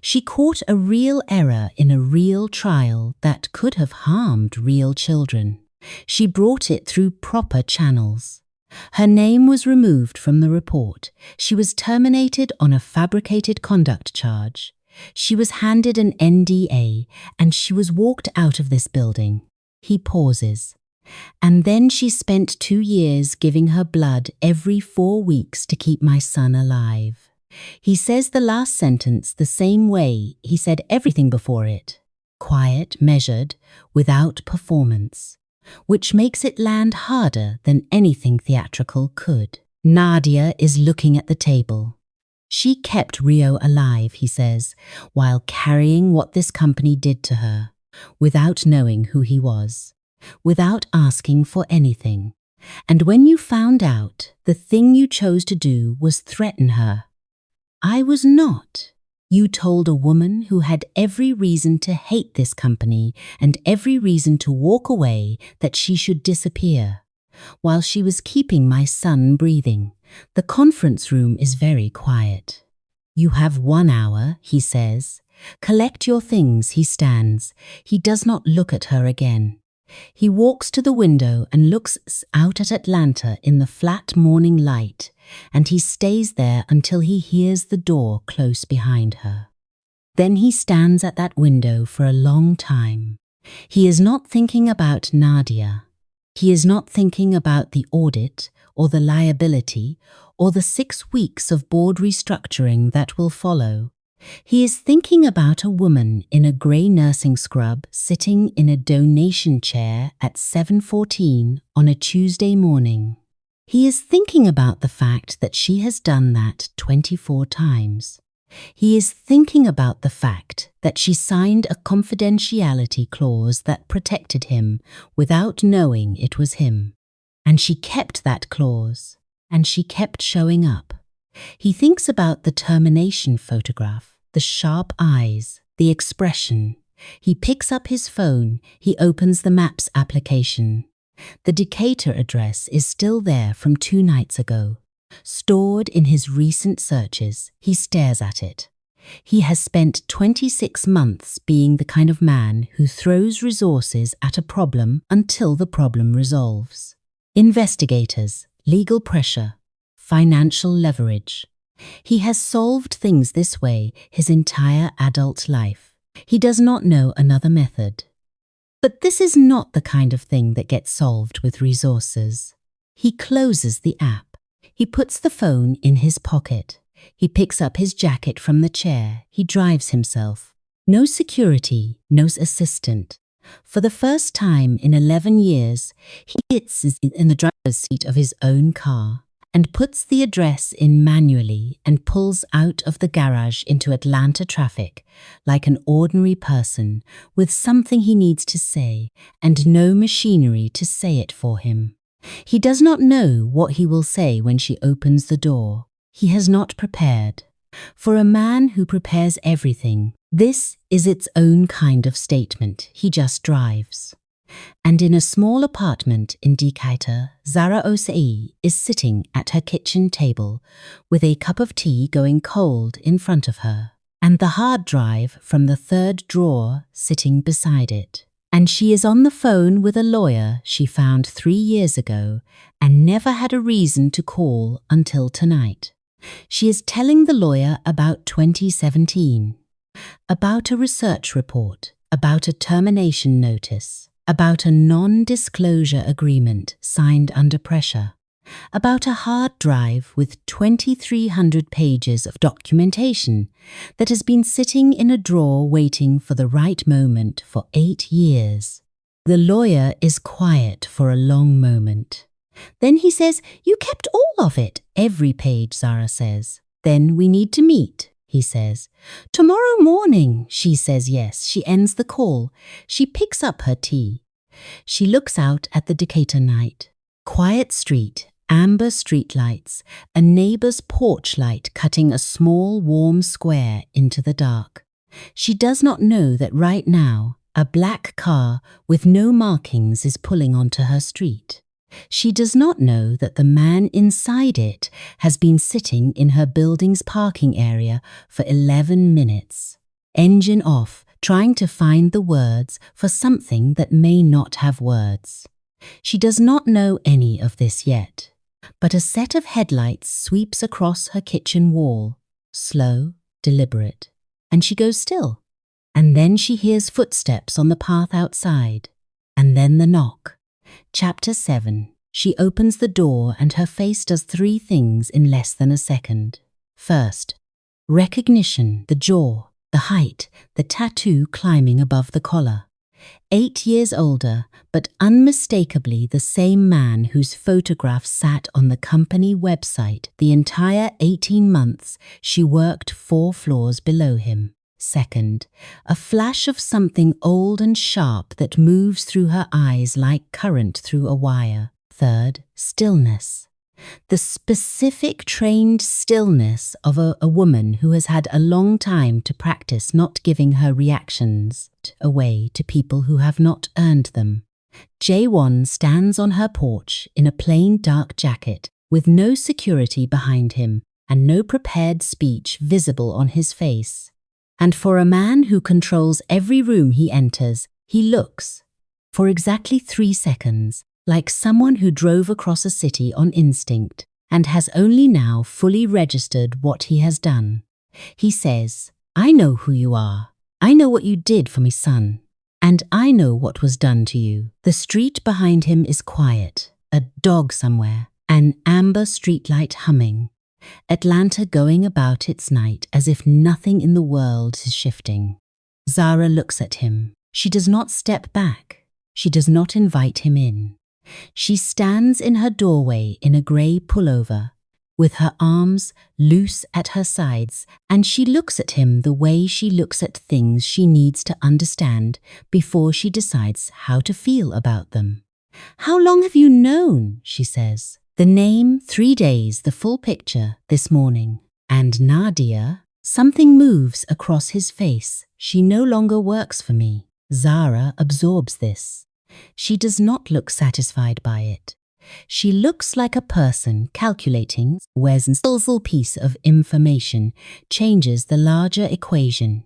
She caught a real error in a real trial that could have harmed real children. She brought it through proper channels. Her name was removed from the report. She was terminated on a fabricated conduct charge. She was handed an NDA, and she was walked out of this building. He pauses. "And then she spent 2 years giving her blood every 4 weeks to keep my son alive." He says the last sentence the same way he said everything before it. Quiet, measured, without performance, which makes it land harder than anything theatrical could. Nadia is looking at the table. "She kept Rio alive," he says, "while carrying what this company did to her, without knowing who he was, without asking for anything. And when you found out, the thing you chose to do was threaten her. I was not. You told a woman who had every reason to hate this company and every reason to walk away that she should disappear, while she was keeping my son breathing. The conference room is very quiet. You have 1 hour," he says. "Collect your things," he stands. He does not look at her again. He walks to the window and looks out at Atlanta in the flat morning light, and he stays there until he hears the door close behind her. Then he stands at that window for a long time. He is not thinking about Nadia. He is not thinking about the audit or the liability or the 6 weeks of board restructuring that will follow. He is thinking about a woman in a grey nursing scrub sitting in a donation chair at 7:14 on a Tuesday morning. He is thinking about the fact that she has done that 24 times. He is thinking about the fact that she signed a confidentiality clause that protected him without knowing it was him. And she kept that clause, and she kept showing up. He thinks about the termination photograph, the sharp eyes, the expression. He picks up his phone, he opens the Maps application. The Decatur address is still there from 2 nights ago. Stored in his recent searches, he stares at it. He has spent 26 months being the kind of man who throws resources at a problem until the problem resolves. Investigators, legal pressure, financial leverage. He has solved things this way his entire adult life. He does not know another method. But this is not the kind of thing that gets solved with resources. He closes the app. He puts the phone in his pocket. He picks up his jacket from the chair. He drives himself. No security, no assistant. For the first time in 11 years, he sits in the driver's seat of his own car and puts the address in manually and pulls out of the garage into Atlanta traffic like an ordinary person with something he needs to say and no machinery to say it for him. He does not know what he will say when she opens the door. He has not prepared. For a man who prepares everything, this is its own kind of statement. He just drives. And in a small apartment in Decatur, Zara Osei is sitting at her kitchen table with a cup of tea going cold in front of her, and the hard drive from the 3rd drawer sitting beside it. And she is on the phone with a lawyer she found 3 years ago and never had a reason to call until tonight. She is telling the lawyer about 2017, about a research report, about a termination notice. about a non-disclosure agreement signed under pressure, about a hard drive with 2,300 pages of documentation that has been sitting in a drawer waiting for the right moment for 8 years. The lawyer is quiet for a long moment. Then he says, "You kept all of it." "Every page," Zara says. "Then we need to meet," he says. "Tomorrow morning," she says yes. She ends the call. She picks up her tea. She looks out at the Decatur night. Quiet street, amber streetlights, a neighbor's porch light cutting a small warm square into the dark. She does not know that right now, a black car with no markings is pulling onto her street. She does not know that the man inside it has been sitting in her building's parking area for 11 minutes. Engine off, trying to find the words for something that may not have words. She does not know any of this yet, but a set of headlights sweeps across her kitchen wall, slow, deliberate, and she goes still. And then she hears footsteps on the path outside, and then the knock. Chapter 7. She opens the door and her face does 3 things in less than a second. First, recognition, the jaw, the height, the tattoo climbing above the collar. 8 years older, but unmistakably the same man whose photograph sat on the company website the entire 18 months she worked 4 floors below him. Second, a flash of something old and sharp that moves through her eyes like current through a wire. Third, stillness. The specific trained stillness of a woman who has had a long time to practice not giving her reactions away to people who have not earned them. Jae-won stands on her porch in a plain dark jacket with no security behind him and no prepared speech visible on his face. And for a man who controls every room he enters, he looks, for exactly 3 seconds, like someone who drove across a city on instinct and has only now fully registered what he has done. He says, "I know who you are. I know what you did for me, son. And I know what was done to you." The street behind him is quiet, a dog somewhere, an amber streetlight humming. Atlanta going about its night as if nothing in the world is shifting. Zara looks at him. She does not step back. She does not invite him in. She stands in her doorway in a grey pullover, with her arms loose at her sides, and she looks at him the way she looks at things she needs to understand before she decides how to feel about them. "How long have you known?" she says. The name, 3 days, the full picture, this morning. And Nadia, something moves across his face. "She no longer works for me." Zara absorbs this. She does not look satisfied by it. She looks like a person calculating where a little piece of information changes the larger equation,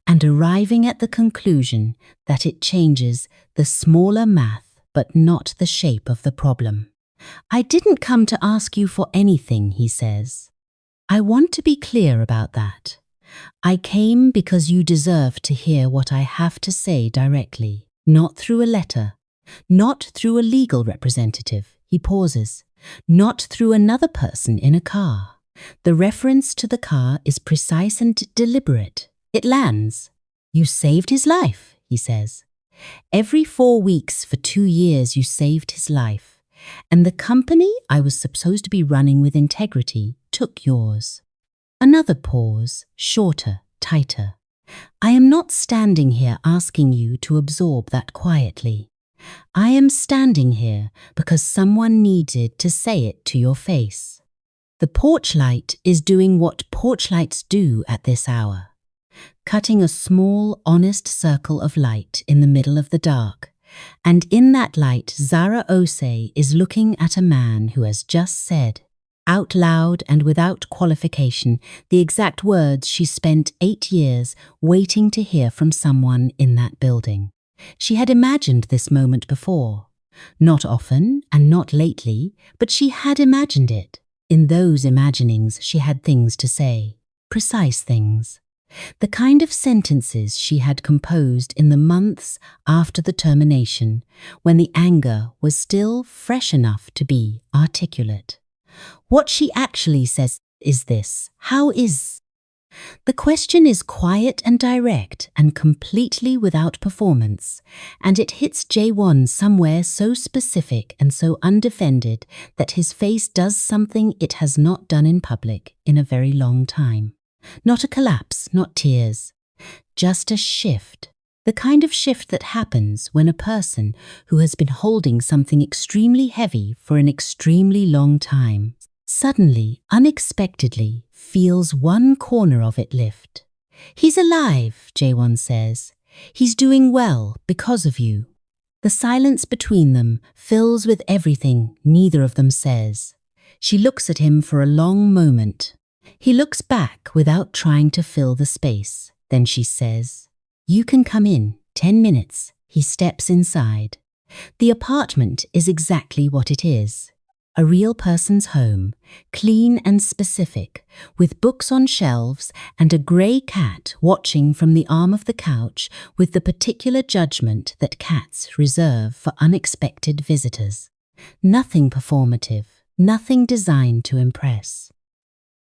and arriving at the conclusion that it changes the smaller math but not the shape of the problem. "I didn't come to ask you for anything," he says. "I want to be clear about that. I came because you deserve to hear what I have to say directly, not through a letter, not through a legal representative." He pauses. "Not through another person in a car." The reference to the car is precise and deliberate. It lands. "You saved his life," he says. "Every 4 weeks for 2 years you saved his life. And the company I was supposed to be running with integrity took yours." Another pause, shorter, tighter. "I am not standing here asking you to absorb that quietly. I am standing here because someone needed to say it to your face." The porch light is doing what porch lights do at this hour, cutting a small, honest circle of light in the middle of the dark. And in that light, Zara Osei is looking at a man who has just said, out loud and without qualification, the exact words she spent 8 years waiting to hear from someone in that building. She had imagined this moment before. Not often and not lately, but she had imagined it. In those imaginings, she had things to say. Precise things. the kind of sentences she had composed in the months after the termination, when the anger was still fresh enough to be articulate. What she actually says is this: how is? The question is quiet and direct and completely without performance, and it hits Jae-won somewhere so specific and so undefended that his face does something it has not done in public in a very long time. Not a collapse, not tears, just a shift. The kind of shift that happens when a person who has been holding something extremely heavy for an extremely long time suddenly, unexpectedly, feels one corner of it lift. He's alive, Jae-won says. He's doing well because of you. The silence between them fills with everything neither of them says. She looks at him for a long moment. He looks back without trying to fill the space. Then she says, "You can come in, 10 minutes. He steps inside. The apartment is exactly what it is. A real person's home, clean and specific, with books on shelves and a grey cat watching from the arm of the couch with the particular judgment that cats reserve for unexpected visitors. Nothing performative, nothing designed to impress.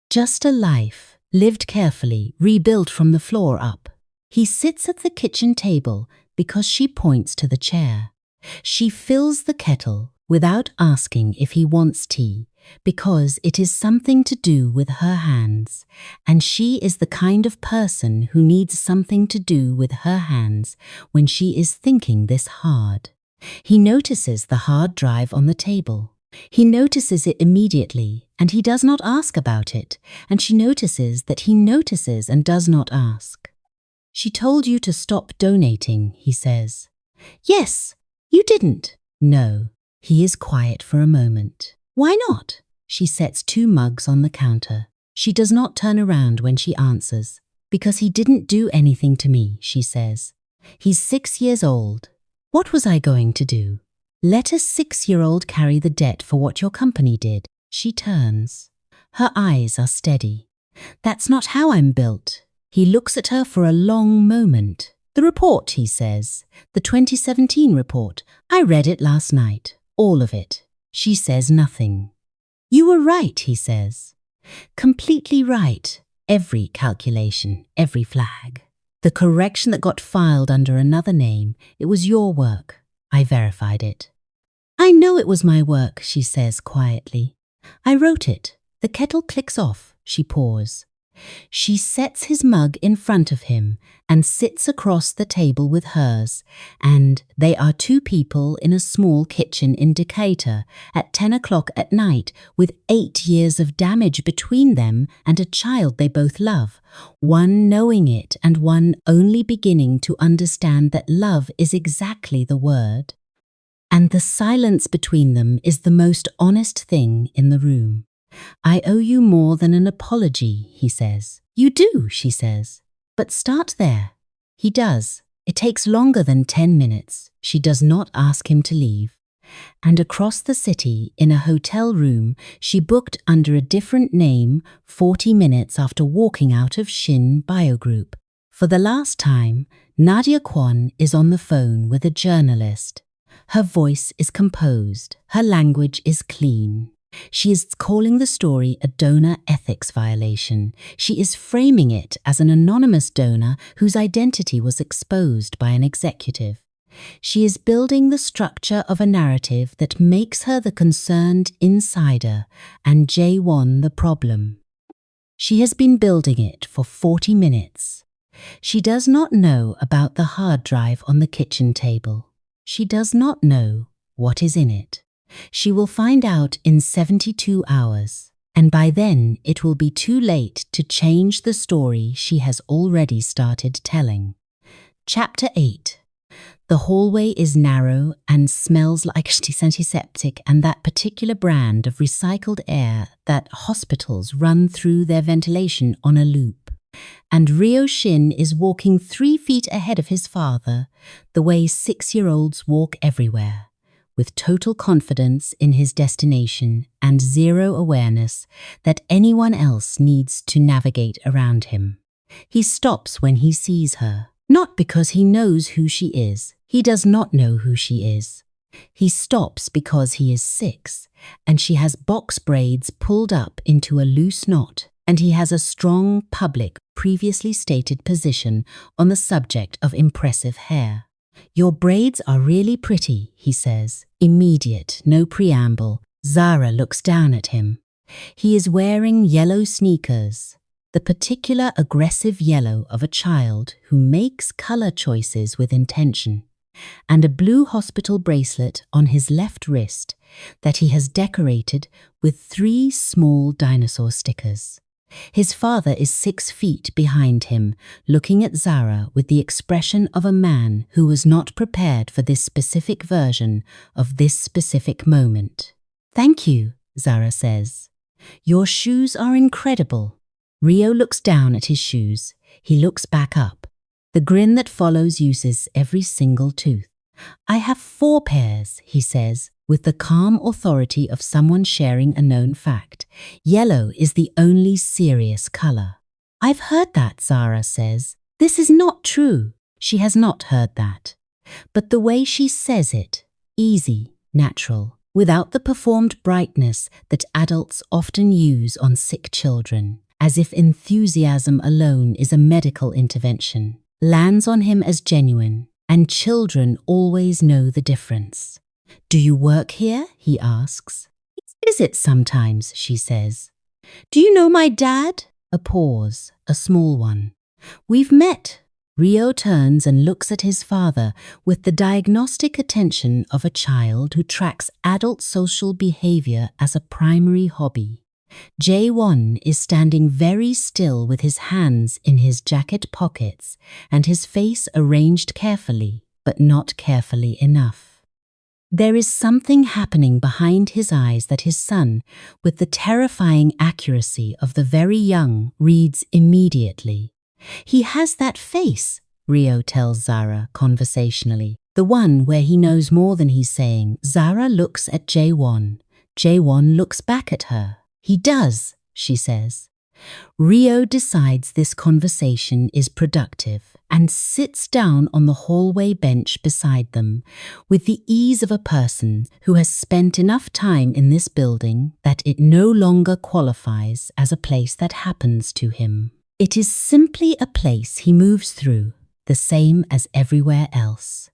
Just a life, lived carefully, rebuilt from the floor up." He sits at the kitchen table because she points to the chair. She fills the kettle without asking if he wants tea, because it is something to do with her hands, and she is the kind of person who needs something to do with her hands when she is thinking this hard. He notices the hard drive on the table. He notices it immediately, and he does not ask about it, and she notices that he notices and does not ask. "She told you to stop donating," he says. "Yes, you didn't." "No." He is quiet for a moment. "Why not?" She sets 2 mugs on the counter. She does not turn around when she answers. "Because he didn't do anything to me," she says. "He's 6 years old. What was I going to do? Let a 6-year-old carry the debt for what your company did." She turns. Her eyes are steady. "That's not how I'm built." He looks at her for a long moment. "The report," he says. "The 2017 report. I read it last night. All of it." She says nothing. "You were right," he says. "Completely right. Every calculation, every flag. The correction that got filed under another name, it was your work. I verified it." "I know it was my work," she says quietly. "I wrote it." The kettle clicks off. She paused. She sets his mug in front of him and sits across the table with hers, and they are 2 people in a small kitchen in Decatur at 10 o'clock at night with 8 years of damage between them and a child they both love, one knowing it and one only beginning to understand that love is exactly the word. And the silence between them is the most honest thing in the room. "I owe you more than an apology," he says. "You do," she says. "But start there." He does. It takes longer than 10 minutes. She does not ask him to leave. And across the city, in a hotel room she booked under a different name 40 minutes after walking out of Shin Biogroup. For the last time, Nadia Kwon is on the phone with a journalist. Her voice is composed. Her language is clean. She is calling the story a donor ethics violation. She is framing it as an anonymous donor whose identity was exposed by an executive. She is building the structure of a narrative that makes her the concerned insider and Jae-won the problem. She has been building it for 40 minutes. She does not know about the hard drive on the kitchen table. She does not know what is in it. She will find out in 72 hours, and by then it will be too late to change the story she has already started telling. Chapter 8. The hallway is narrow and smells like antiseptic and that particular brand of recycled air that hospitals run through their ventilation on a loop. And Ryo Shin is walking 3 feet ahead of his father, the way 6-year-olds walk everywhere, with total confidence in his destination and zero awareness that anyone else needs to navigate around him. He stops when he sees her, not because he knows who she is. He does not know who she is. He stops because he is 6, and she has box braids pulled up into a loose knot, and he has a strong, public, previously stated position on the subject of impressive hair. "Your braids are really pretty," he says. Immediate, no preamble. Zara looks down at him. He is wearing yellow sneakers, the particular aggressive yellow of a child who makes color choices with intention, and a blue hospital bracelet on his left wrist that he has decorated with 3 small dinosaur stickers. His father is 6 feet behind him, looking at Zara with the expression of a man who was not prepared for this specific version of this specific moment. "Thank you," Zara says. "Your shoes are incredible." Rio looks down at his shoes. He looks back up. The grin that follows uses every single tooth. "I have 4 pairs," he says, with the calm authority of someone sharing a known fact. "Yellow is the only serious color." "I've heard that," Zara says. This is not true. She has not heard that. But the way she says it, easy, natural, without the performed brightness that adults often use on sick children, as if enthusiasm alone is a medical intervention, lands on him as genuine, and children always know the difference. "Do you work here?" he asks. "Is it sometimes," she says. "Do you know my dad?" A pause, a small one. "We've met." Rio turns and looks at his father with the diagnostic attention of a child who tracks adult social behavior as a primary hobby. Jae-won is standing very still with his hands in his jacket pockets and his face arranged carefully, but not carefully enough. There is something happening behind his eyes that his son, with the terrifying accuracy of the very young, reads immediately. "He has that face," Rio tells Zara conversationally, the one where he knows more than he's saying. Zara looks at Jae-won. Jae-won looks back at her. "He does," she says. Rio decides this conversation is productive and sits down on the hallway bench beside them with the ease of a person who has spent enough time in this building that it no longer qualifies as a place that happens to him. It is simply a place he moves through, the same as everywhere else.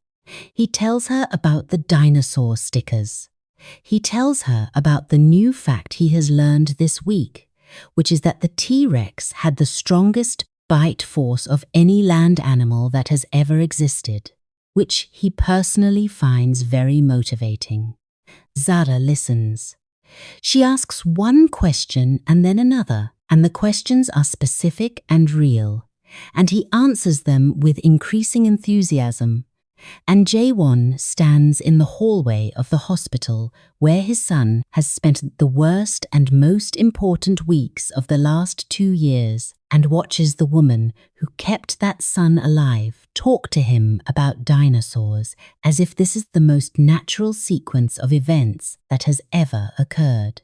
He tells her about the dinosaur stickers. He tells her about the new fact he has learned this week, which is that the T-Rex had the strongest bite force of any land animal that has ever existed, which he personally finds very motivating. Zara listens. She asks one question and then another, and the questions are specific and real, and he answers them with increasing enthusiasm. And Jae-won stands in the hallway of the hospital where his son has spent the worst and most important weeks of the last 2 years and watches the woman who kept that son alive talk to him about dinosaurs as if this is the most natural sequence of events that has ever occurred.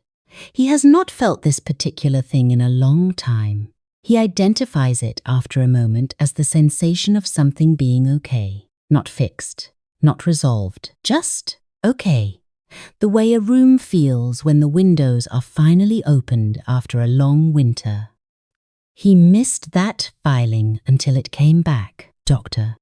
He has not felt this particular thing in a long time. He identifies it after a moment as the sensation of something being okay. Not fixed, not resolved, just okay. The way a room feels when the windows are finally opened after a long winter. He missed that filing until it came back, Doctor.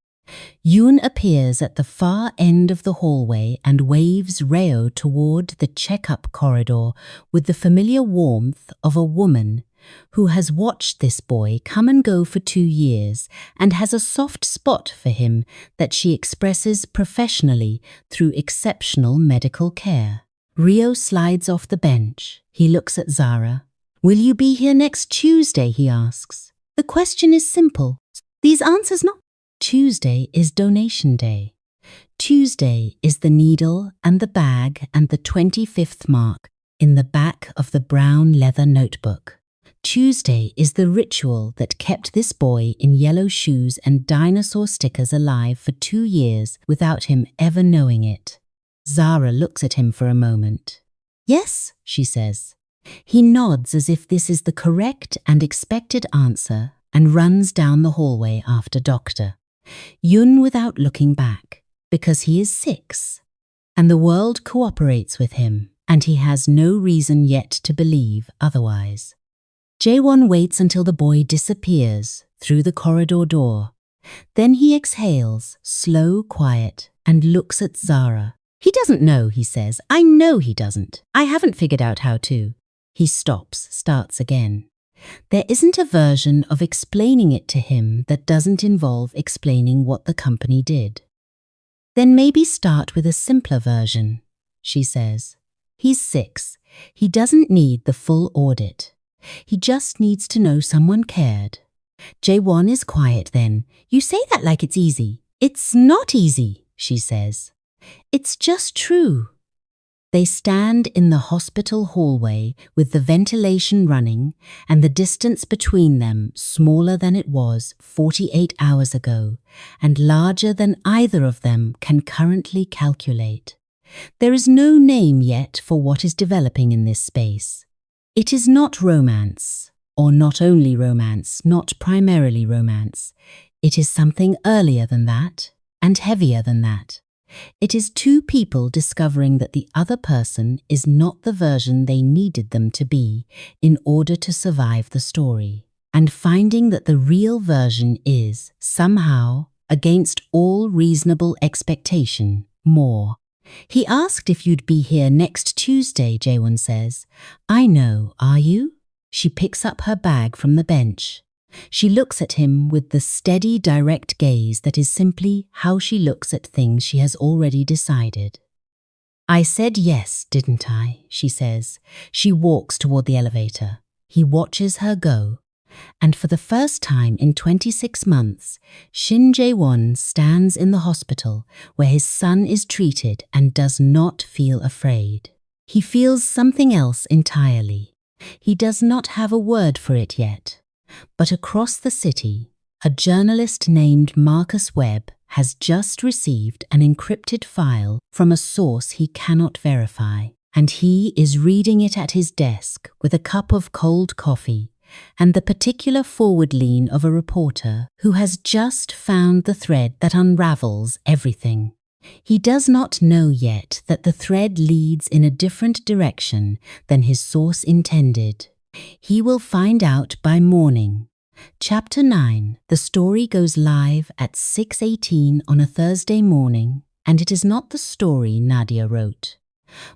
Yoon appears at the far end of the hallway and waves Reo toward the checkup corridor with the familiar warmth of a woman who has watched this boy come and go for 2 years and has a soft spot for him that she expresses professionally through exceptional medical care. Rio slides off the bench. He looks at Zara. "Will you be here next Tuesday?" he asks. The question is simple. These answers not. Tuesday is donation day. Tuesday is the needle and the bag and the 25th mark in the back of the brown leather notebook. Tuesday is the ritual that kept this boy in yellow shoes and dinosaur stickers alive for 2 years without him ever knowing it. Zara looks at him for a moment. "Yes," she says. He nods as if this is the correct and expected answer, and runs down the hallway after Doctor Yun without looking back, because he is 6, and the world cooperates with him, and he has no reason yet to believe otherwise. Jae-won waits until the boy disappears through the corridor door. Then he exhales, slow, quiet, and looks at Zara. He doesn't know, he says. I know he doesn't. I haven't figured out how to. He stops, starts again. There isn't a version of explaining it to him that doesn't involve explaining what the company did. Then maybe start with a simpler version, she says. He's 6. He doesn't need the full audit. He just needs to know someone cared. Jae-won is quiet then. You say that like it's easy. It's not easy, she says. It's just true. They stand in the hospital hallway with the ventilation running and the distance between them smaller than it was 48 hours ago and larger than either of them can currently calculate. There is no name yet for what is developing in this space. It is not romance, or not only romance, not primarily romance. It is something earlier than that and heavier than that. It is 2 people discovering that the other person is not the version they needed them to be in order to survive the story, and finding that the real version is, somehow, against all reasonable expectation, more. He asked if you'd be here next Tuesday, Jae-won says. I know, are you? She picks up her bag from the bench. She looks at him with the steady, direct gaze that is simply how she looks at things she has already decided. I said yes, didn't I? She says. She walks toward the elevator. He watches her go. And for the first time in 26 months, Shin Jae-won stands in the hospital where his son is treated and does not feel afraid. He feels something else entirely. He does not have a word for it yet. But across the city, a journalist named Marcus Webb has just received an encrypted file from a source he cannot verify, and he is reading it at his desk with a cup of cold coffee and the particular forward lean of a reporter who has just found the thread that unravels everything. He does not know yet that the thread leads in a different direction than his source intended. He will find out by morning. Chapter 9. The story goes live at 6:18 on a Thursday morning, and it is not the story Nadia wrote.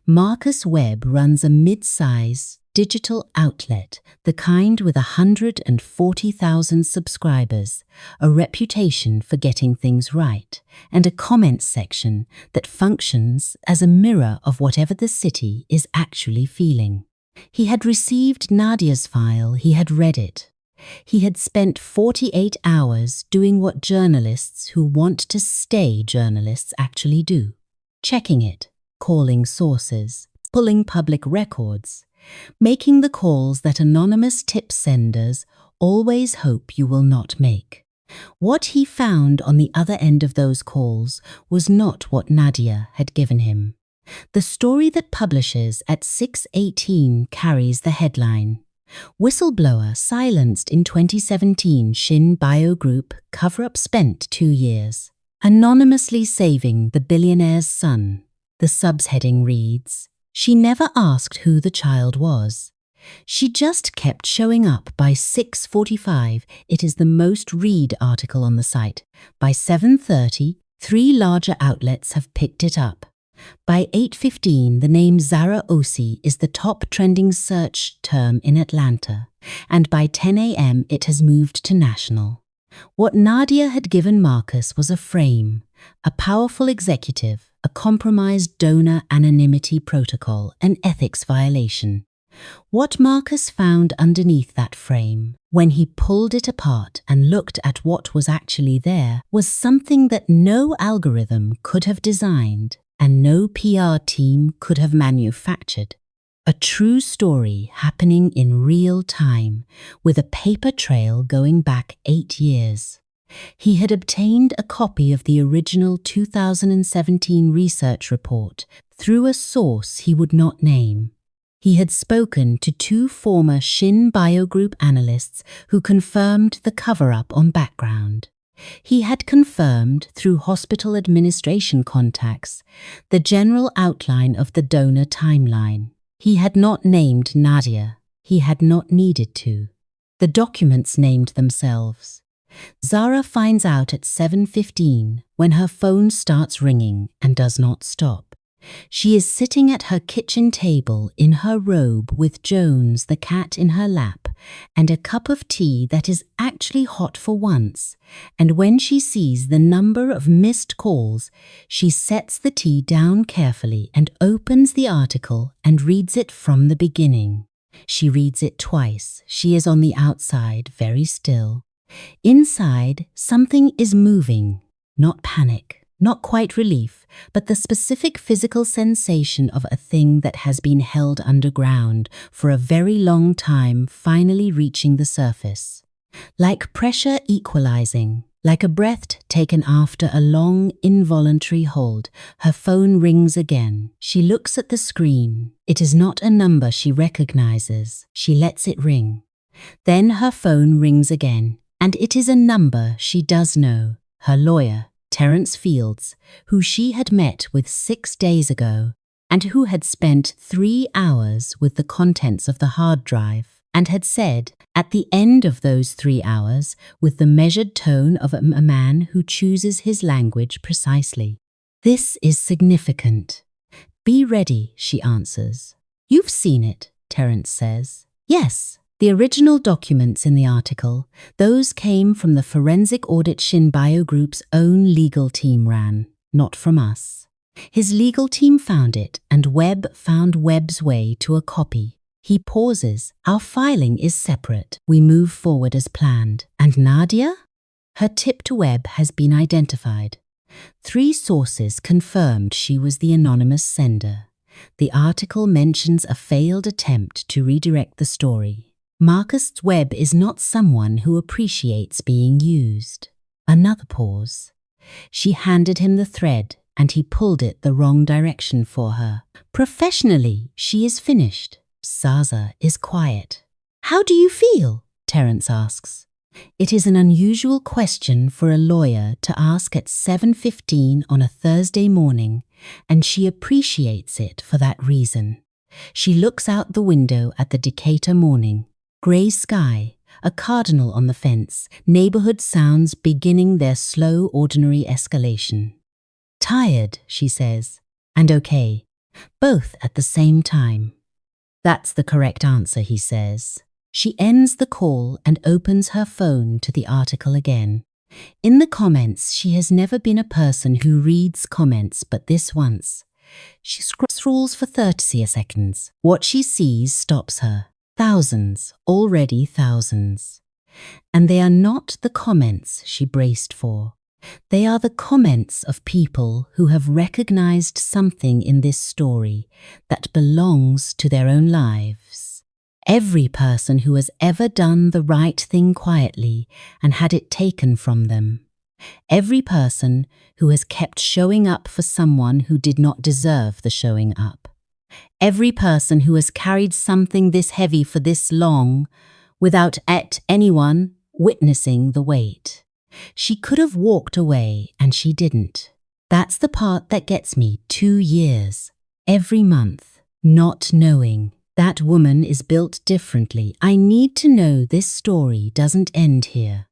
Marcus Webb runs a mid-size digital outlet, the kind with 140,000 subscribers, a reputation for getting things right, and a comment section that functions as a mirror of whatever the city is actually feeling. He had received Nadia's file, he had read it. He had spent 48 hours doing what journalists who want to stay journalists actually do. Checking it, calling sources, pulling public records, making the calls that anonymous tip senders always hope you will not make. What he found on the other end of those calls was not what Nadia had given him. The story that publishes at 6:18 carries the headline, Whistleblower silenced in 2017 Shin Bio Group cover-up spent 2 years. Anonymously saving the billionaire's son. The subheading reads, She never asked who the child was. She just kept showing up by 6:45. It is the most read article on the site. By 7:30, 3 larger outlets have picked it up. By 8:15, the name Zara Osi is the top trending search term in Atlanta, and by 10 a.m. it has moved to national. What Nadia had given Marcus was a frame, a powerful executive, a compromised donor anonymity protocol, an ethics violation. What Marcus found underneath that frame, when he pulled it apart and looked at what was actually there, was something that no algorithm could have designed and no PR team could have manufactured. A true story happening in real time, with a paper trail going back 8 years. He had obtained a copy of the original 2017 research report through a source he would not name. He had spoken to 2 former Shin Biogroup analysts who confirmed the cover-up on background. He had confirmed, through hospital administration contacts, the general outline of the donor timeline. He had not named Nadia. He had not needed to. The documents named themselves. Zara finds out at 7:15 when her phone starts ringing and does not stop. She is sitting at her kitchen table in her robe with Jones, the cat, in her lap, and a cup of tea that is actually hot for once. And when she sees the number of missed calls, she sets the tea down carefully and opens the article and reads it from the beginning. She reads it twice. She is on the outside, very still. Inside, something is moving. Not panic, not quite relief, but the specific physical sensation of a thing that has been held underground for a very long time finally reaching the surface. Like pressure equalizing, like a breath taken after a long, involuntary hold, her phone rings again. She looks at the screen. It is not a number she recognizes. She lets it ring. Then her phone rings again, and it is a number she does know. Her lawyer, Terence Fields, who she had met with 6 days ago, and who had spent 3 hours with the contents of the hard drive, and had said, at the end of those 3 hours, with the measured tone of a man who chooses his language precisely, "This is significant." "Be ready," she answers. "You've seen it," Terence says. "Yes." The original documents in the article, those came from the forensic audit Shin Biogroup's own legal team ran, not from us. His legal team found it, and Webb found Webb's way to a copy. He pauses. "Our filing is separate. We move forward as planned. And Nadia?" Her tip to Webb has been identified. 3 sources confirmed she was the anonymous sender. The article mentions a failed attempt to redirect the story. Marcus Webb is not someone who appreciates being used. Another pause. She handed him the thread, and he pulled it the wrong direction for her. Professionally, she is finished. Zaza is quiet. "How do you feel?" Terence asks. It is an unusual question for a lawyer to ask at 7:15 on a Thursday morning, and she appreciates it for that reason. She looks out the window at the Decatur morning. Grey sky, a cardinal on the fence, neighborhood sounds beginning their slow, ordinary escalation. "Tired," she says, "and okay, both at the same time." "That's the correct answer," he says. She ends the call and opens her phone to the article again. In the comments, she has never been a person who reads comments, but this once. She scrolls for 30 seconds. What she sees stops her. Thousands, already thousands. And they are not the comments she braced for. They are the comments of people who have recognized something in this story that belongs to their own lives. Every person who has ever done the right thing quietly and had it taken from them. Every person who has kept showing up for someone who did not deserve the showing up. Every person who has carried something this heavy for this long without anyone witnessing the weight. She could have walked away and she didn't. That's the part that gets me. 2 years, every month, not knowing. That woman is built differently. I need to know this story doesn't end here.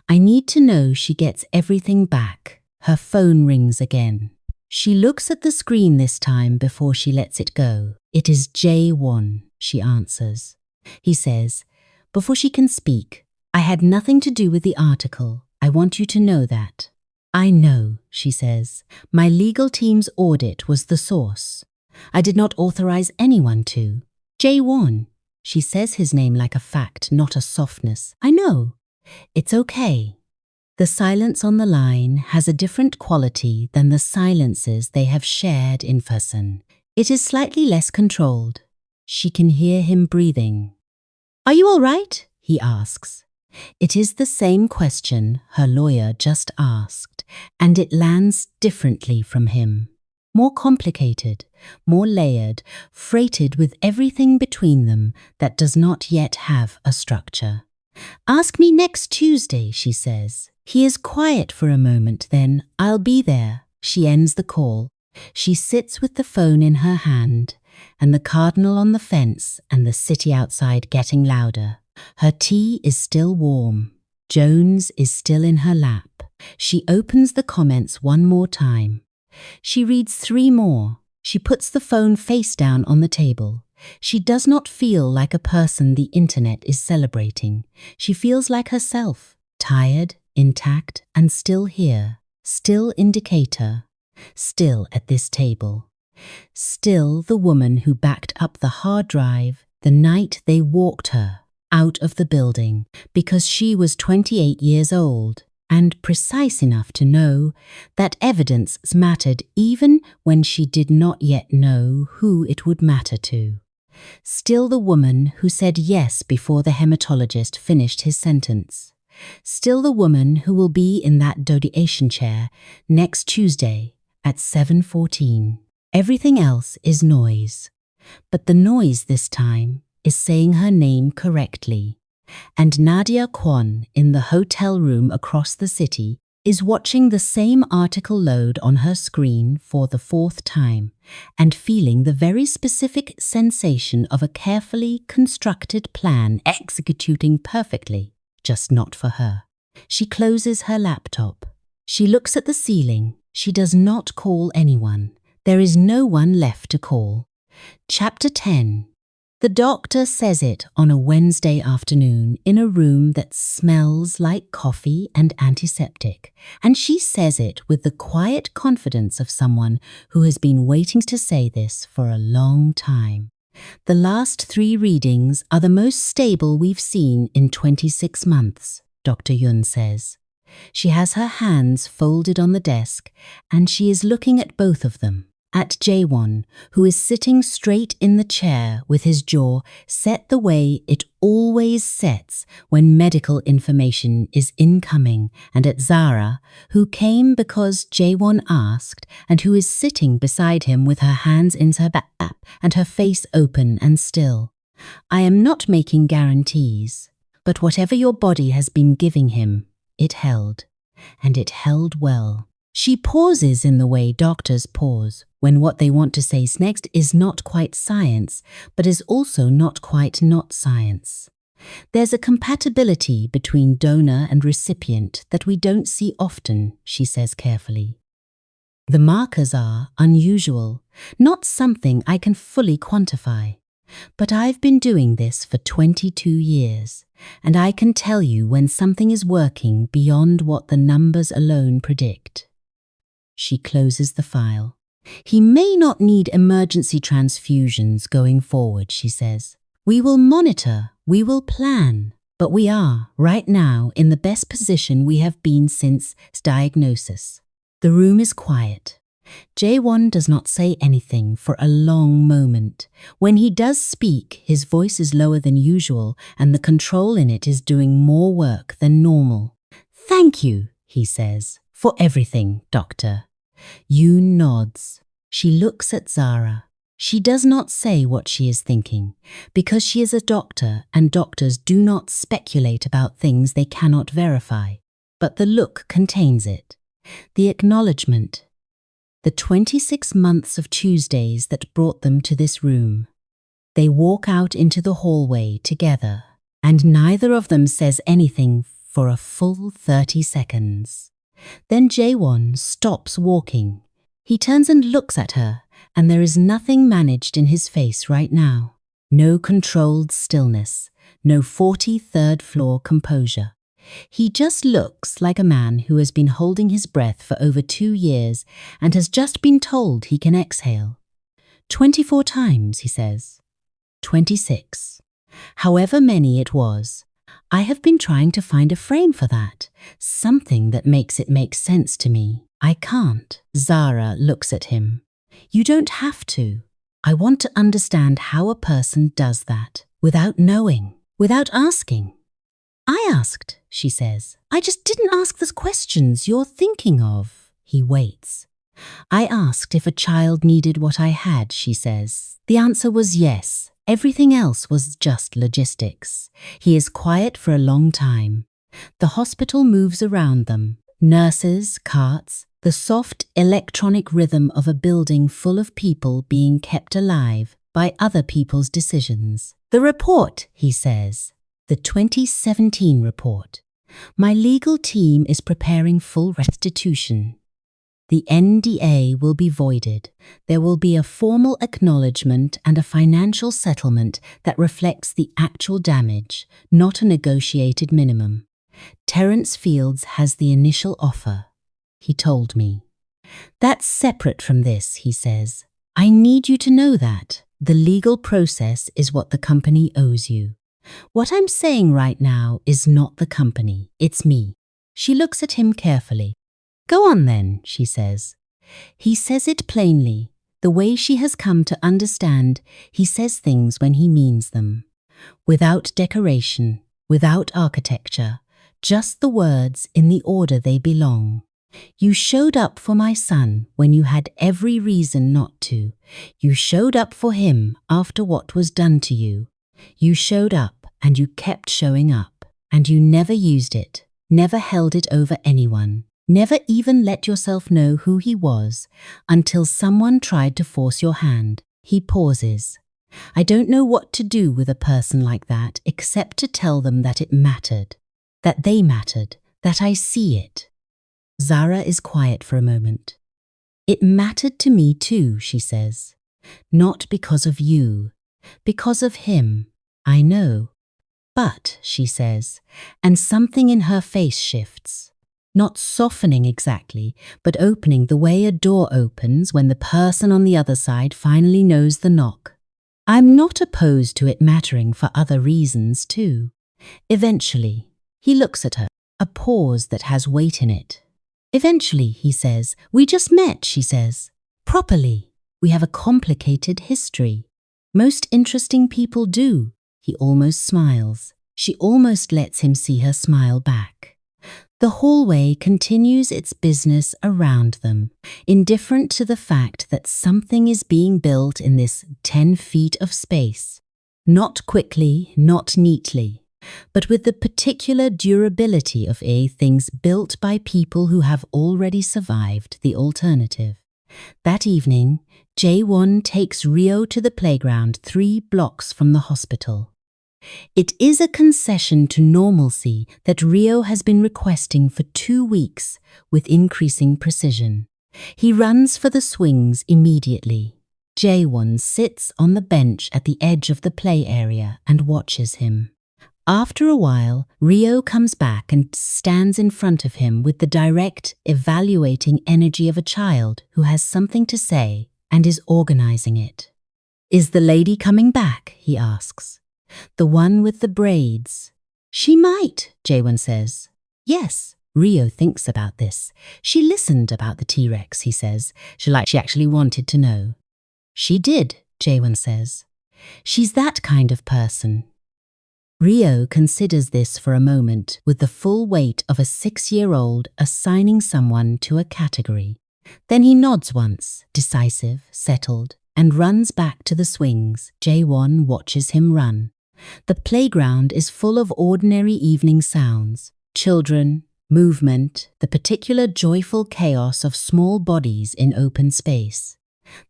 I need to know she gets everything back. Her phone rings again. She looks at the screen this time before she lets it go. It is Jae-won, she answers. He says, before she can speak, "I had nothing to do with the article. I want you to know that." "I know," she says. "My legal team's audit was the source. I did not authorize anyone to." Jae-won. She says his name like a fact, not a softness. "I know. It's okay." The silence on the line has a different quality than the silences they have shared in person. It is slightly less controlled. She can hear him breathing. "Are you all right?" he asks. It is the same question her lawyer just asked, and it lands differently from him. more complicated, more layered, freighted with everything between them that does not yet have a structure. "Ask me next Tuesday," she says. He is quiet for a moment, then, "I'll be there." She ends the call. She sits with the phone in her hand, and the cardinal on the fence and the city outside getting louder. Her tea is still warm. Jones is still in her lap. She opens the comments one more time. She reads 3 more. She puts the phone face down on the table. She does not feel like a person the internet is celebrating. She feels like herself, tired, intact, and still here, still indicator, still at this table. Still the woman who backed up the hard drive the night they walked her out of the building because she was 28 years old and precise enough to know that evidence mattered even when she did not yet know who it would matter to. Still the woman who said yes before the hematologist finished his sentence. Still the woman who will be in that dodation chair next Tuesday at 7:14. Everything else is noise. But the noise this time is saying her name correctly. And Nadia Kwon in the hotel room across the city is watching the same article load on her screen for the 4th time and feeling the very specific sensation of a carefully constructed plan executing perfectly, just not for her. She closes her laptop. She looks at the ceiling. She does not call anyone. There is no one left to call. Chapter 10. The doctor says it on a Wednesday afternoon in a room that smells like coffee and antiseptic, and she says it with the quiet confidence of someone who has been waiting to say this for a long time. The last 3 readings are the most stable we've seen in 26 months, Dr. Yun says. She has her hands folded on the desk, and she is looking at both of them. At Jae-won, who is sitting straight in the chair with his jaw set the way it always sets when medical information is incoming, and at Zara, who came because Jae-won asked and who is sitting beside him with her hands in her lap and her face open and still. I am not making guarantees, but whatever your body has been giving him, it held, and it held well. She pauses in the way doctors pause, when what they want to say next is not quite science, but is also not quite not science. There's a compatibility between donor and recipient that we don't see often, she says carefully. The markers are unusual, not something I can fully quantify. But I've been doing this for 22 years, and I can tell you when something is working beyond what the numbers alone predict. She closes the file. He may not need emergency transfusions going forward, she says. We will monitor, we will plan, but we are, right now, in the best position we have been since diagnosis. The room is quiet. Jae-won does not say anything for a long moment. When he does speak, his voice is lower than usual, and the control in it is doing more work than normal. "Thank you," he says, "for everything, doctor." Yoon nods. She looks at Zara. She does not say what she is thinking, because she is a doctor and doctors do not speculate about things they cannot verify. But the look contains it. The acknowledgement. The 26 months of Tuesdays that brought them to this room. They walk out into the hallway together, and neither of them says anything for a full 30 seconds. Then Jae-won stops walking. He turns and looks at her, and there is nothing managed in his face right now. No controlled stillness, no 43rd floor composure. He just looks like a man who has been holding his breath for over 2 years and has just been told he can exhale. 24 times, he says. 26. However many it was. I have been trying to find a frame for that, something that makes it make sense to me. I can't. Zara looks at him. You don't have to. I want to understand how a person does that, without knowing, without asking. I asked, she says. I just didn't ask the questions you're thinking of. He waits. I asked if a child needed what I had, she says. The answer was yes. Everything else was just logistics. He is quiet for a long time. The hospital moves around them. Nurses, carts, the soft electronic rhythm of a building full of people being kept alive by other people's decisions. The report, he says. The 2017 report. My legal team is preparing full restitution. The NDA will be voided. There will be a formal acknowledgement and a financial settlement that reflects the actual damage, not a negotiated minimum. Terence Fields has the initial offer, he told me. That's separate from this, he says. I need you to know that. The legal process is what the company owes you. What I'm saying right now is not the company, it's me. She looks at him carefully. Go on then, she says. He says it plainly. The way she has come to understand, he says things when he means them. Without decoration, without architecture, just the words in the order they belong. You showed up for my son when you had every reason not to. You showed up for him after what was done to you. You showed up and you kept showing up. And you never used it, never held it over anyone. Never even let yourself know who he was until someone tried to force your hand. He pauses. I don't know what to do with a person like that except to tell them that it mattered, that they mattered, that I see it. Zara is quiet for a moment. It mattered to me too, she says. Not because of you, because of him. I know. But, she says, and something in her face shifts. Not softening exactly, but opening the way a door opens when the person on the other side finally knows the knock. I'm not opposed to it mattering for other reasons too. Eventually, he looks at her, a pause that has weight in it. Eventually, he says, we just met, she says. Properly. We have a complicated history. Most interesting people do. He almost smiles. She almost lets him see her smile back. The hallway continues its business around them, indifferent to the fact that something is being built in this 10 feet of space. Not quickly, not neatly, but with the particular durability of things built by people who have already survived the alternative. That evening, Jae-won takes Rio to the playground 3 blocks from the hospital. It is a concession to normalcy that Rio has been requesting for 2 weeks with increasing precision. He runs for the swings immediately. Jae-won sits on the bench at the edge of the play area and watches him. After a while, Rio comes back and stands in front of him with the direct, evaluating energy of a child who has something to say and is organizing it. Is the lady coming back? He asks. The one with the braids. She might, Jae-won says. Yes, Rio thinks about this. She listened about the T-Rex, he says. She actually wanted to know. She did, Jae-won says. She's that kind of person. Rio considers this for a moment with the full weight of a 6-year-old assigning someone to a category. Then he nods once, decisive, settled, and runs back to the swings. Jae-won watches him run. The playground is full of ordinary evening sounds. Children, movement, the particular joyful chaos of small bodies in open space.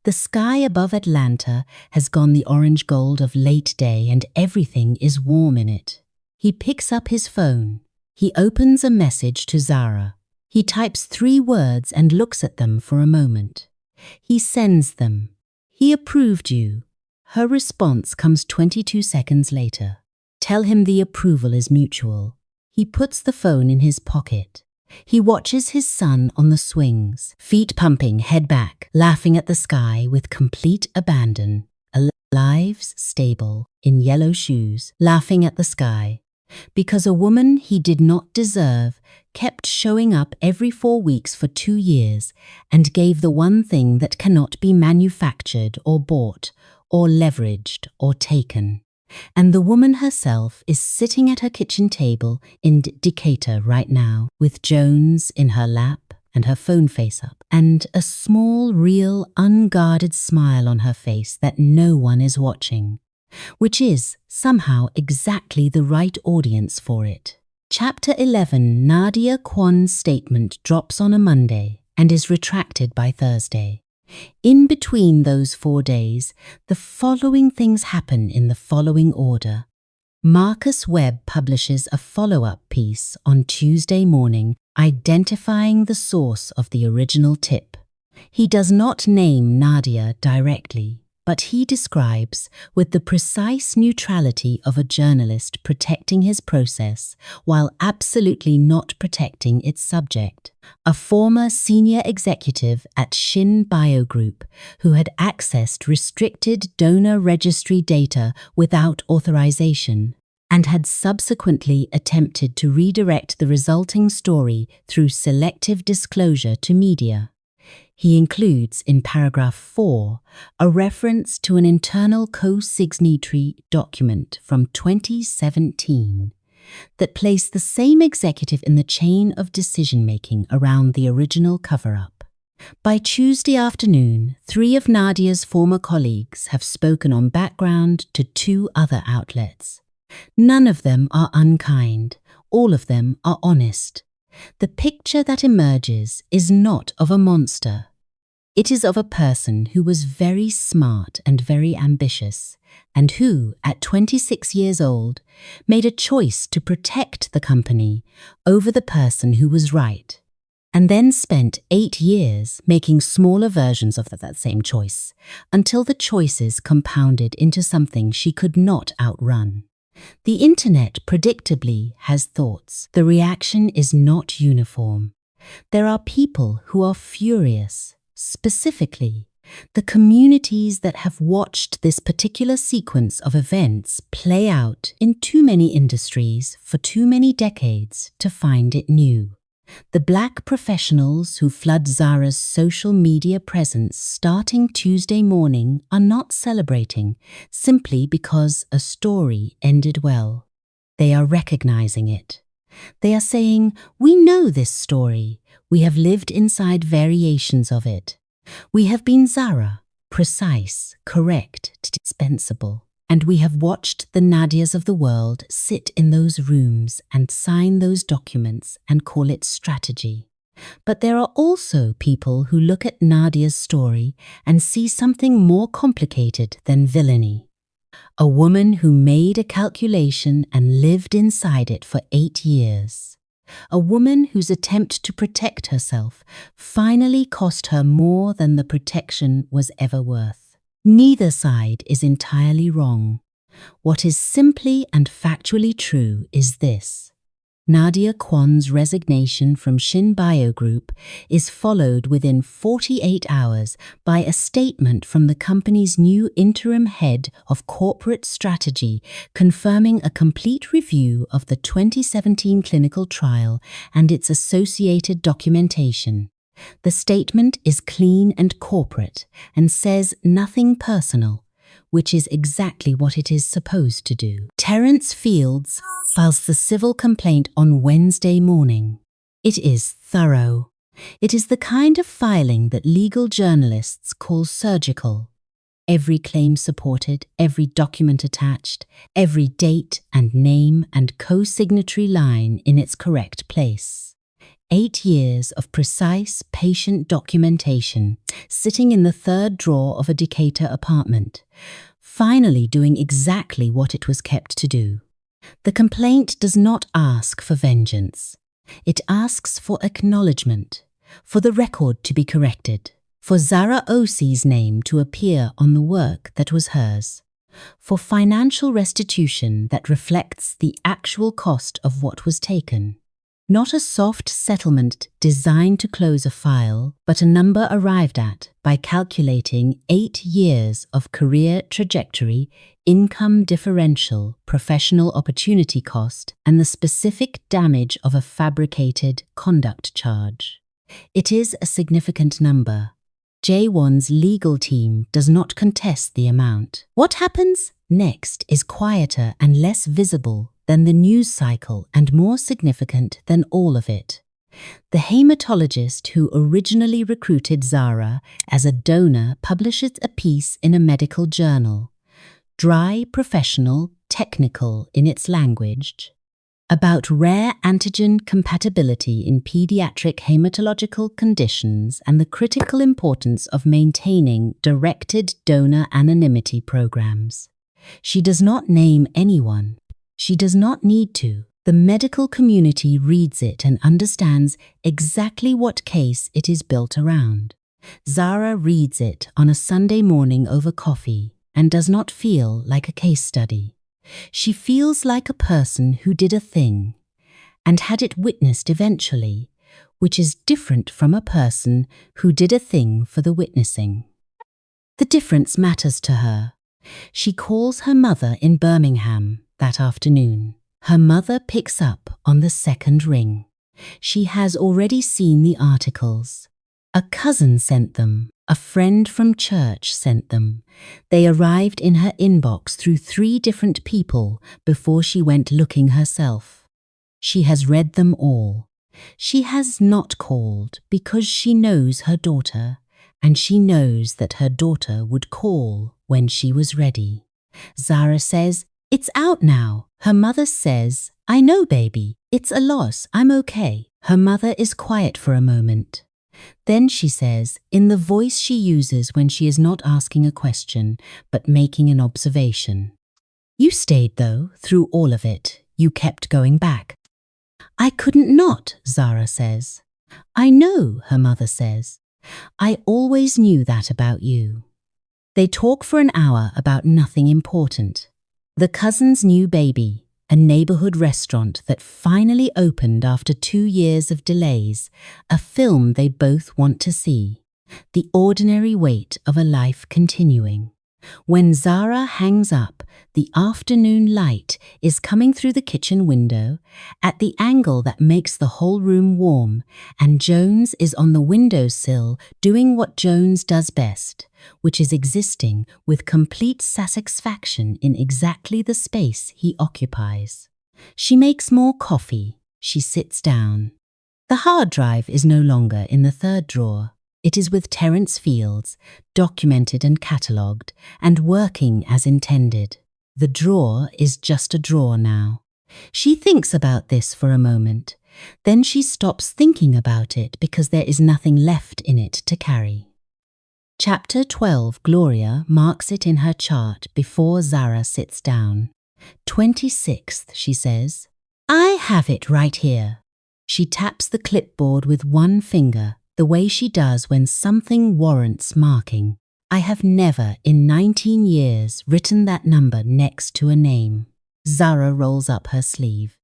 The sky above Atlanta has gone the orange gold of late day and everything is warm in it. He picks up his phone. He opens a message to Zara. He types 3 words and looks at them for a moment. He sends them. He approved you. Her response comes 22 seconds later. Tell him the approval is mutual. He puts the phone in his pocket. He watches his son on the swings, feet pumping, head back, laughing at the sky with complete abandon. Alive, stable, in yellow shoes, laughing at the sky. Because a woman he did not deserve kept showing up every 4 weeks for 2 years and gave the one thing that cannot be manufactured or bought or leveraged or taken. And the woman herself is sitting at her kitchen table in Decatur right now with Jones in her lap and her phone face up. and a small, real, unguarded smile on her face that no one is watching, which is somehow exactly the right audience for it. Chapter 11, Nadia Kwon's statement drops on a Monday and is retracted by Thursday. In between those 4 days, the following things happen in the following order. Marcus Webb publishes a follow-up piece on Tuesday morning identifying the source of the original tip. He does not name Nadia directly, but he describes, with the precise neutrality of a journalist protecting his process while absolutely not protecting its subject, a former senior executive at Shin Group who had accessed restricted donor registry data without authorization and had subsequently attempted to redirect the resulting story through selective disclosure to media. He includes in paragraph 4 a reference to an internal co-signatory document from 2017 that placed the same executive in the chain of decision-making around the original cover-up. By Tuesday afternoon, 3 of Nadia's former colleagues have spoken on background to 2 other outlets. None of them are unkind, all of them are honest. The picture that emerges is not of a monster. It is of a person who was very smart and very ambitious, and who, at 26 years old, made a choice to protect the company over the person who was right, and then spent 8 years making smaller versions of that same choice, until the choices compounded into something she could not outrun. The internet predictably has thoughts. The reaction is not uniform. There are people who are furious. Specifically, the communities that have watched this particular sequence of events play out in too many industries for too many decades to find it new. The black professionals who flood Zara's social media presence starting Tuesday morning are not celebrating simply because a story ended well. They are recognizing it. They are saying, "We know this story. We have lived inside variations of it. We have been Zara, precise, correct, dispensable. And we have watched the Nadias of the world sit in those rooms and sign those documents and call it strategy." But there are also people who look at Nadia's story and see something more complicated than villainy. A woman who made a calculation and lived inside it for 8 years. A woman whose attempt to protect herself finally cost her more than the protection was ever worth. Neither side is entirely wrong. What is simply and factually true is this. Nadia Kwon's resignation from Shin Group is followed within 48 hours by a statement from the company's new interim head of corporate strategy confirming a complete review of the 2017 clinical trial and its associated documentation. The statement is clean and corporate and says nothing personal, which is exactly what it is supposed to do. Terence Fields files the civil complaint on Wednesday morning. It is thorough. It is the kind of filing that legal journalists call surgical. Every claim supported, every document attached, every date and name and co-signatory line in its correct place. 8 years of precise, patient documentation, sitting in the 3rd drawer of a Decatur apartment, finally doing exactly what it was kept to do. The complaint does not ask for vengeance. It asks for acknowledgement, for the record to be corrected, for Zara Osi's name to appear on the work that was hers, for financial restitution that reflects the actual cost of what was taken. Not a soft settlement designed to close a file, but a number arrived at by calculating 8 years of career trajectory, income differential, professional opportunity cost, and the specific damage of a fabricated conduct charge. It is a significant number. Jae-won's legal team does not contest the amount. What happens next is quieter and less visible than the news cycle and more significant than all of it. The hematologist who originally recruited Zara as a donor publishes a piece in a medical journal, dry, professional, technical in its language, about rare antigen compatibility in pediatric hematological conditions and the critical importance of maintaining directed donor anonymity programs. She does not name anyone. She does not need to. The medical community reads it and understands exactly what case it is built around. Zara reads it on a Sunday morning over coffee and does not feel like a case study. She feels like a person who did a thing and had it witnessed eventually, which is different from a person who did a thing for the witnessing. The difference matters to her. She calls her mother in Birmingham that afternoon. Her mother picks up on the second ring. She has already seen the articles. A cousin sent them. A friend from church sent them. They arrived in her inbox through 3 different people before she went looking herself. She has read them all. She has not called because she knows her daughter, and she knows that her daughter would call when she was ready. Zara says, "It's out now." Her mother says, "I know, baby. It's a loss. I'm okay." Her mother is quiet for a moment. Then she says, in the voice she uses when she is not asking a question, but making an observation, "You stayed, though, through all of it. You kept going back." "I couldn't not," Zara says. "I know," her mother says. "I always knew that about you." They talk for an hour about nothing important. The cousin's new baby, a neighborhood restaurant that finally opened after 2 years of delays, a film they both want to see, the ordinary weight of a life continuing. When Zara hangs up, the afternoon light is coming through the kitchen window at the angle that makes the whole room warm, and Jones is on the windowsill doing what Jones does best, which is existing with complete satisfaction in exactly the space he occupies. She makes more coffee. She sits down. The hard drive is no longer in the 3rd drawer. It is with Terence Fields, documented and catalogued, and working as intended. The drawer is just a drawer now. She thinks about this for a moment. Then she stops thinking about it because there is nothing left in it to carry. Chapter 12, Gloria marks it in her chart before Zara sits down. 26th, she says. "I have it right here." She taps the clipboard with one finger, the way she does when something warrants marking. I have never in 19 years written that number next to a name. Zara rolls up her sleeve.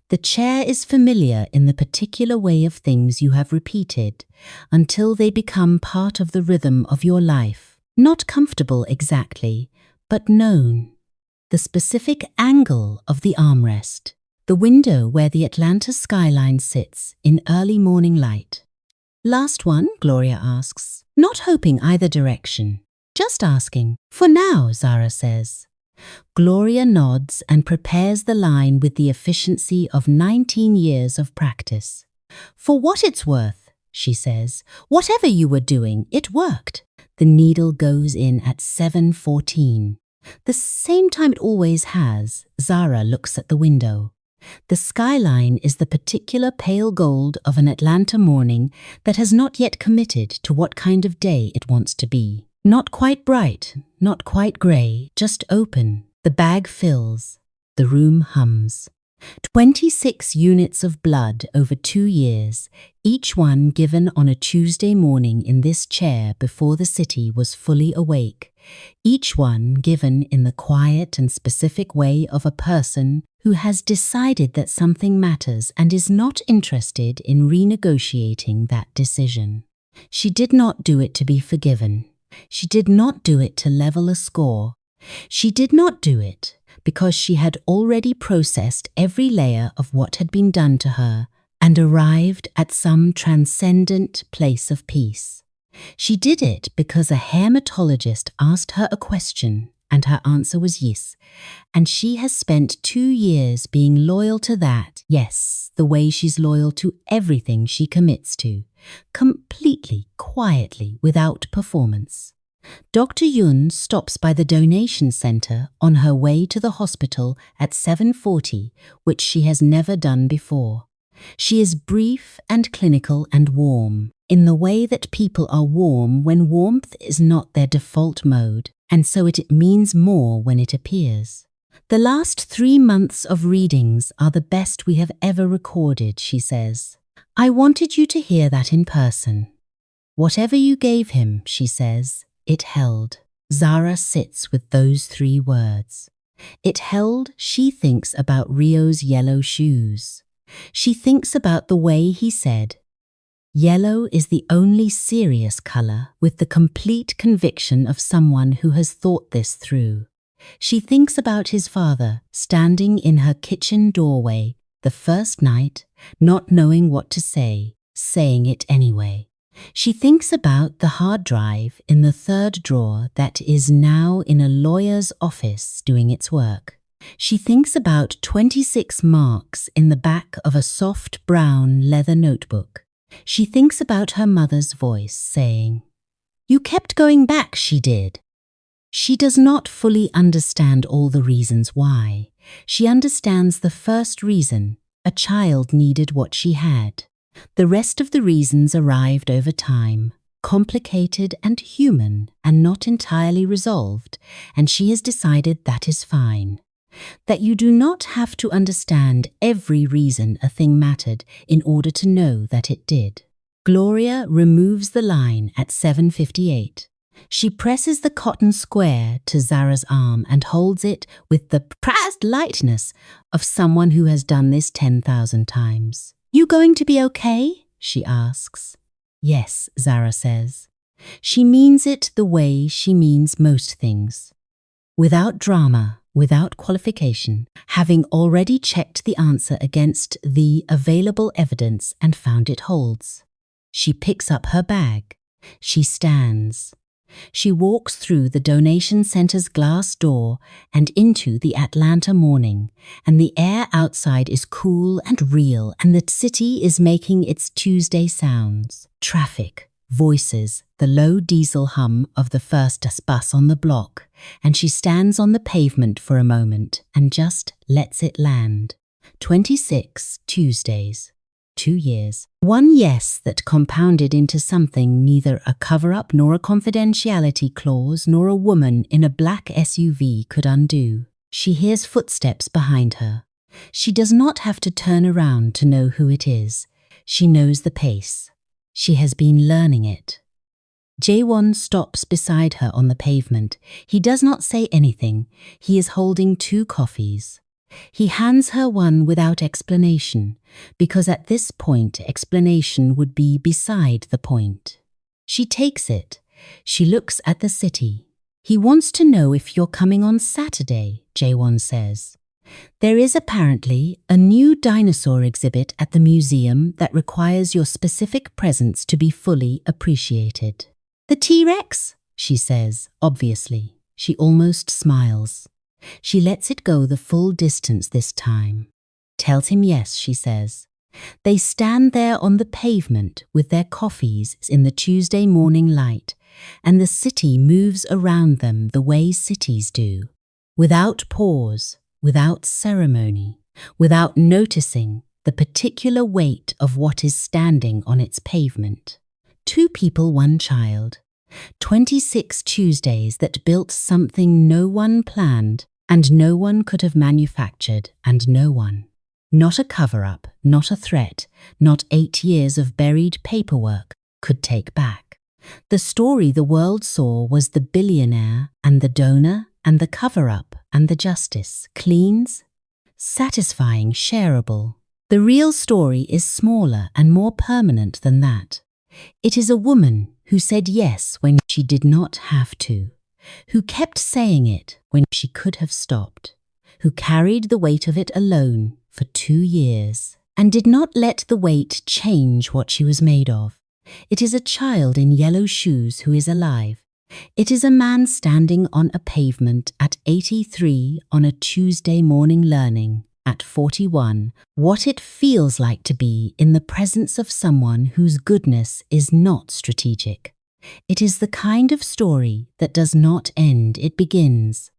The chair is familiar in the particular way of things you have repeated until they become part of the rhythm of your life. Not comfortable exactly, but known. The specific angle of the armrest. The window where the Atlanta skyline sits in early morning light. "Last one?" Gloria asks, not hoping either direction. "Just asking. For now," Zara says. Gloria nods and prepares the line with the efficiency of 19 years of practice. "For what it's worth," she says, "whatever you were doing, it worked." The needle goes in at 7:14. The same time it always has. Zara looks at the window. The skyline is the particular pale gold of an Atlanta morning that has not yet committed to what kind of day it wants to be. Not quite bright, not quite grey, just open. The bag fills. The room hums. 26 units of blood over 2 years, each one given on a Tuesday morning in this chair before the city was fully awake. Each one given in the quiet and specific way of a person who has decided that something matters and is not interested in renegotiating that decision. She did not do it to be forgiven. She did not do it to level a score. She did not do it because she had already processed every layer of what had been done to her and arrived at some transcendent place of peace. She did it because a hematologist asked her a question And her answer was yes. And she has spent 2 years being loyal to that, yes, the way she's loyal to everything she commits to, completely, quietly, without performance. Dr. Yun stops by the donation center on her way to the hospital at 7:40, which she has never done before. She is brief and clinical and warm, in the way that people are warm when warmth is not their default mode, and so it means more when it appears. The last 3 months of readings are the best we have ever recorded, she says. I wanted you to hear that in person. Whatever you gave him, she says, it held. Zara sits with those 3 words. It held, she thinks about Rio's yellow shoes. She thinks about the way he said, yellow is the only serious color, with the complete conviction of someone who has thought this through. She thinks about his father standing in her kitchen doorway the first night, not knowing what to say, saying it anyway. She thinks about the hard drive in the 3rd drawer that is now in a lawyer's office doing its work. She thinks about 26 marks in the back of a soft brown leather notebook. She thinks about her mother's voice saying, "You kept going back," she did. She does not fully understand all the reasons why. She understands the first reason, a child needed what she had. The rest of the reasons arrived over time, complicated and human and not entirely resolved, and she has decided that is fine. That you do not have to understand every reason a thing mattered in order to know that it did. Gloria removes the line at 7:58. She presses the cotton square to Zara's arm and holds it with the proud lightness of someone who has done this 10,000 times. You going to be okay? She asks. Yes, Zara says. She means it the way she means most things. Without drama, without qualification, having already checked the answer against the available evidence and found it holds. She picks up her bag. She stands. She walks through the donation center's glass door and into the Atlanta morning, and the air outside is cool and real, and the city is making its Tuesday sounds. Traffic, voices, the low diesel hum of the first bus on the block, and she stands on the pavement for a moment and just lets it land. 26 Tuesdays. 2 years. 1 yes that compounded into something neither a cover-up nor a confidentiality clause nor a woman in a black SUV could undo. She hears footsteps behind her. She does not have to turn around to know who it is. She knows the pace. She has been learning it. Jae-won stops beside her on the pavement. He does not say anything. He is holding 2 coffees. He hands her one without explanation, because at this point explanation would be beside the point. She takes it. She looks at the city. He wants to know if you're coming on Saturday, Jae-won says. There is apparently a new dinosaur exhibit at the museum that requires your specific presence to be fully appreciated. The T-Rex? She says, obviously. She almost smiles. She lets it go the full distance this time. Tells him yes, she says. They stand there on the pavement with their coffees in the Tuesday morning light, and the city moves around them the way cities do, without pause, without ceremony, without noticing the particular weight of what is standing on its pavement. 2 people, 1 child. 26 Tuesdays that built something no one planned and no one could have manufactured, and no one. Not a cover-up, not a threat, not 8 years of buried paperwork could take back. The story the world saw was the billionaire and the donor and the cover-up and the justice. Cleans, satisfying, shareable. The real story is smaller and more permanent than that. It is a woman who said yes when she did not have to, who kept saying it when she could have stopped, who carried the weight of it alone for 2 years and did not let the weight change what she was made of. It is a child in yellow shoes who is alive, It is a man standing on a pavement at 83 on a Tuesday morning learning, at 41, what it feels like to be in the presence of someone whose goodness is not strategic. It is the kind of story that does not end, it begins.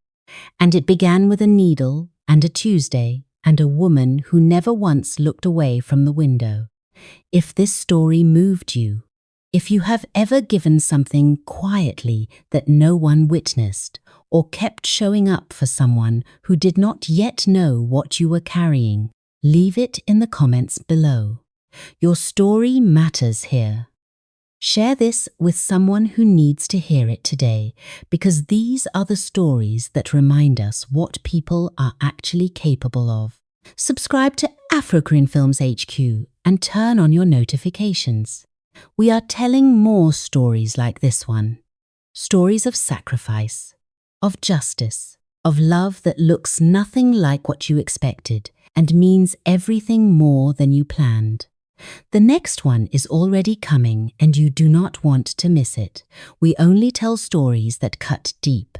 And it began with a needle and a Tuesday and a woman who never once looked away from the window. If this story moved you, if you have ever given something quietly that no one witnessed, or kept showing up for someone who did not yet know what you were carrying, leave it in the comments below. Your story matters here. Share this with someone who needs to hear it today, because these are the stories that remind us what people are actually capable of. Subscribe to Afro-Korean Films HQ and turn on your notifications. We are telling more stories like this one. Stories of sacrifice, of justice, of love that looks nothing like what you expected and means everything more than you planned. The next one is already coming and you do not want to miss it. We only tell stories that cut deep.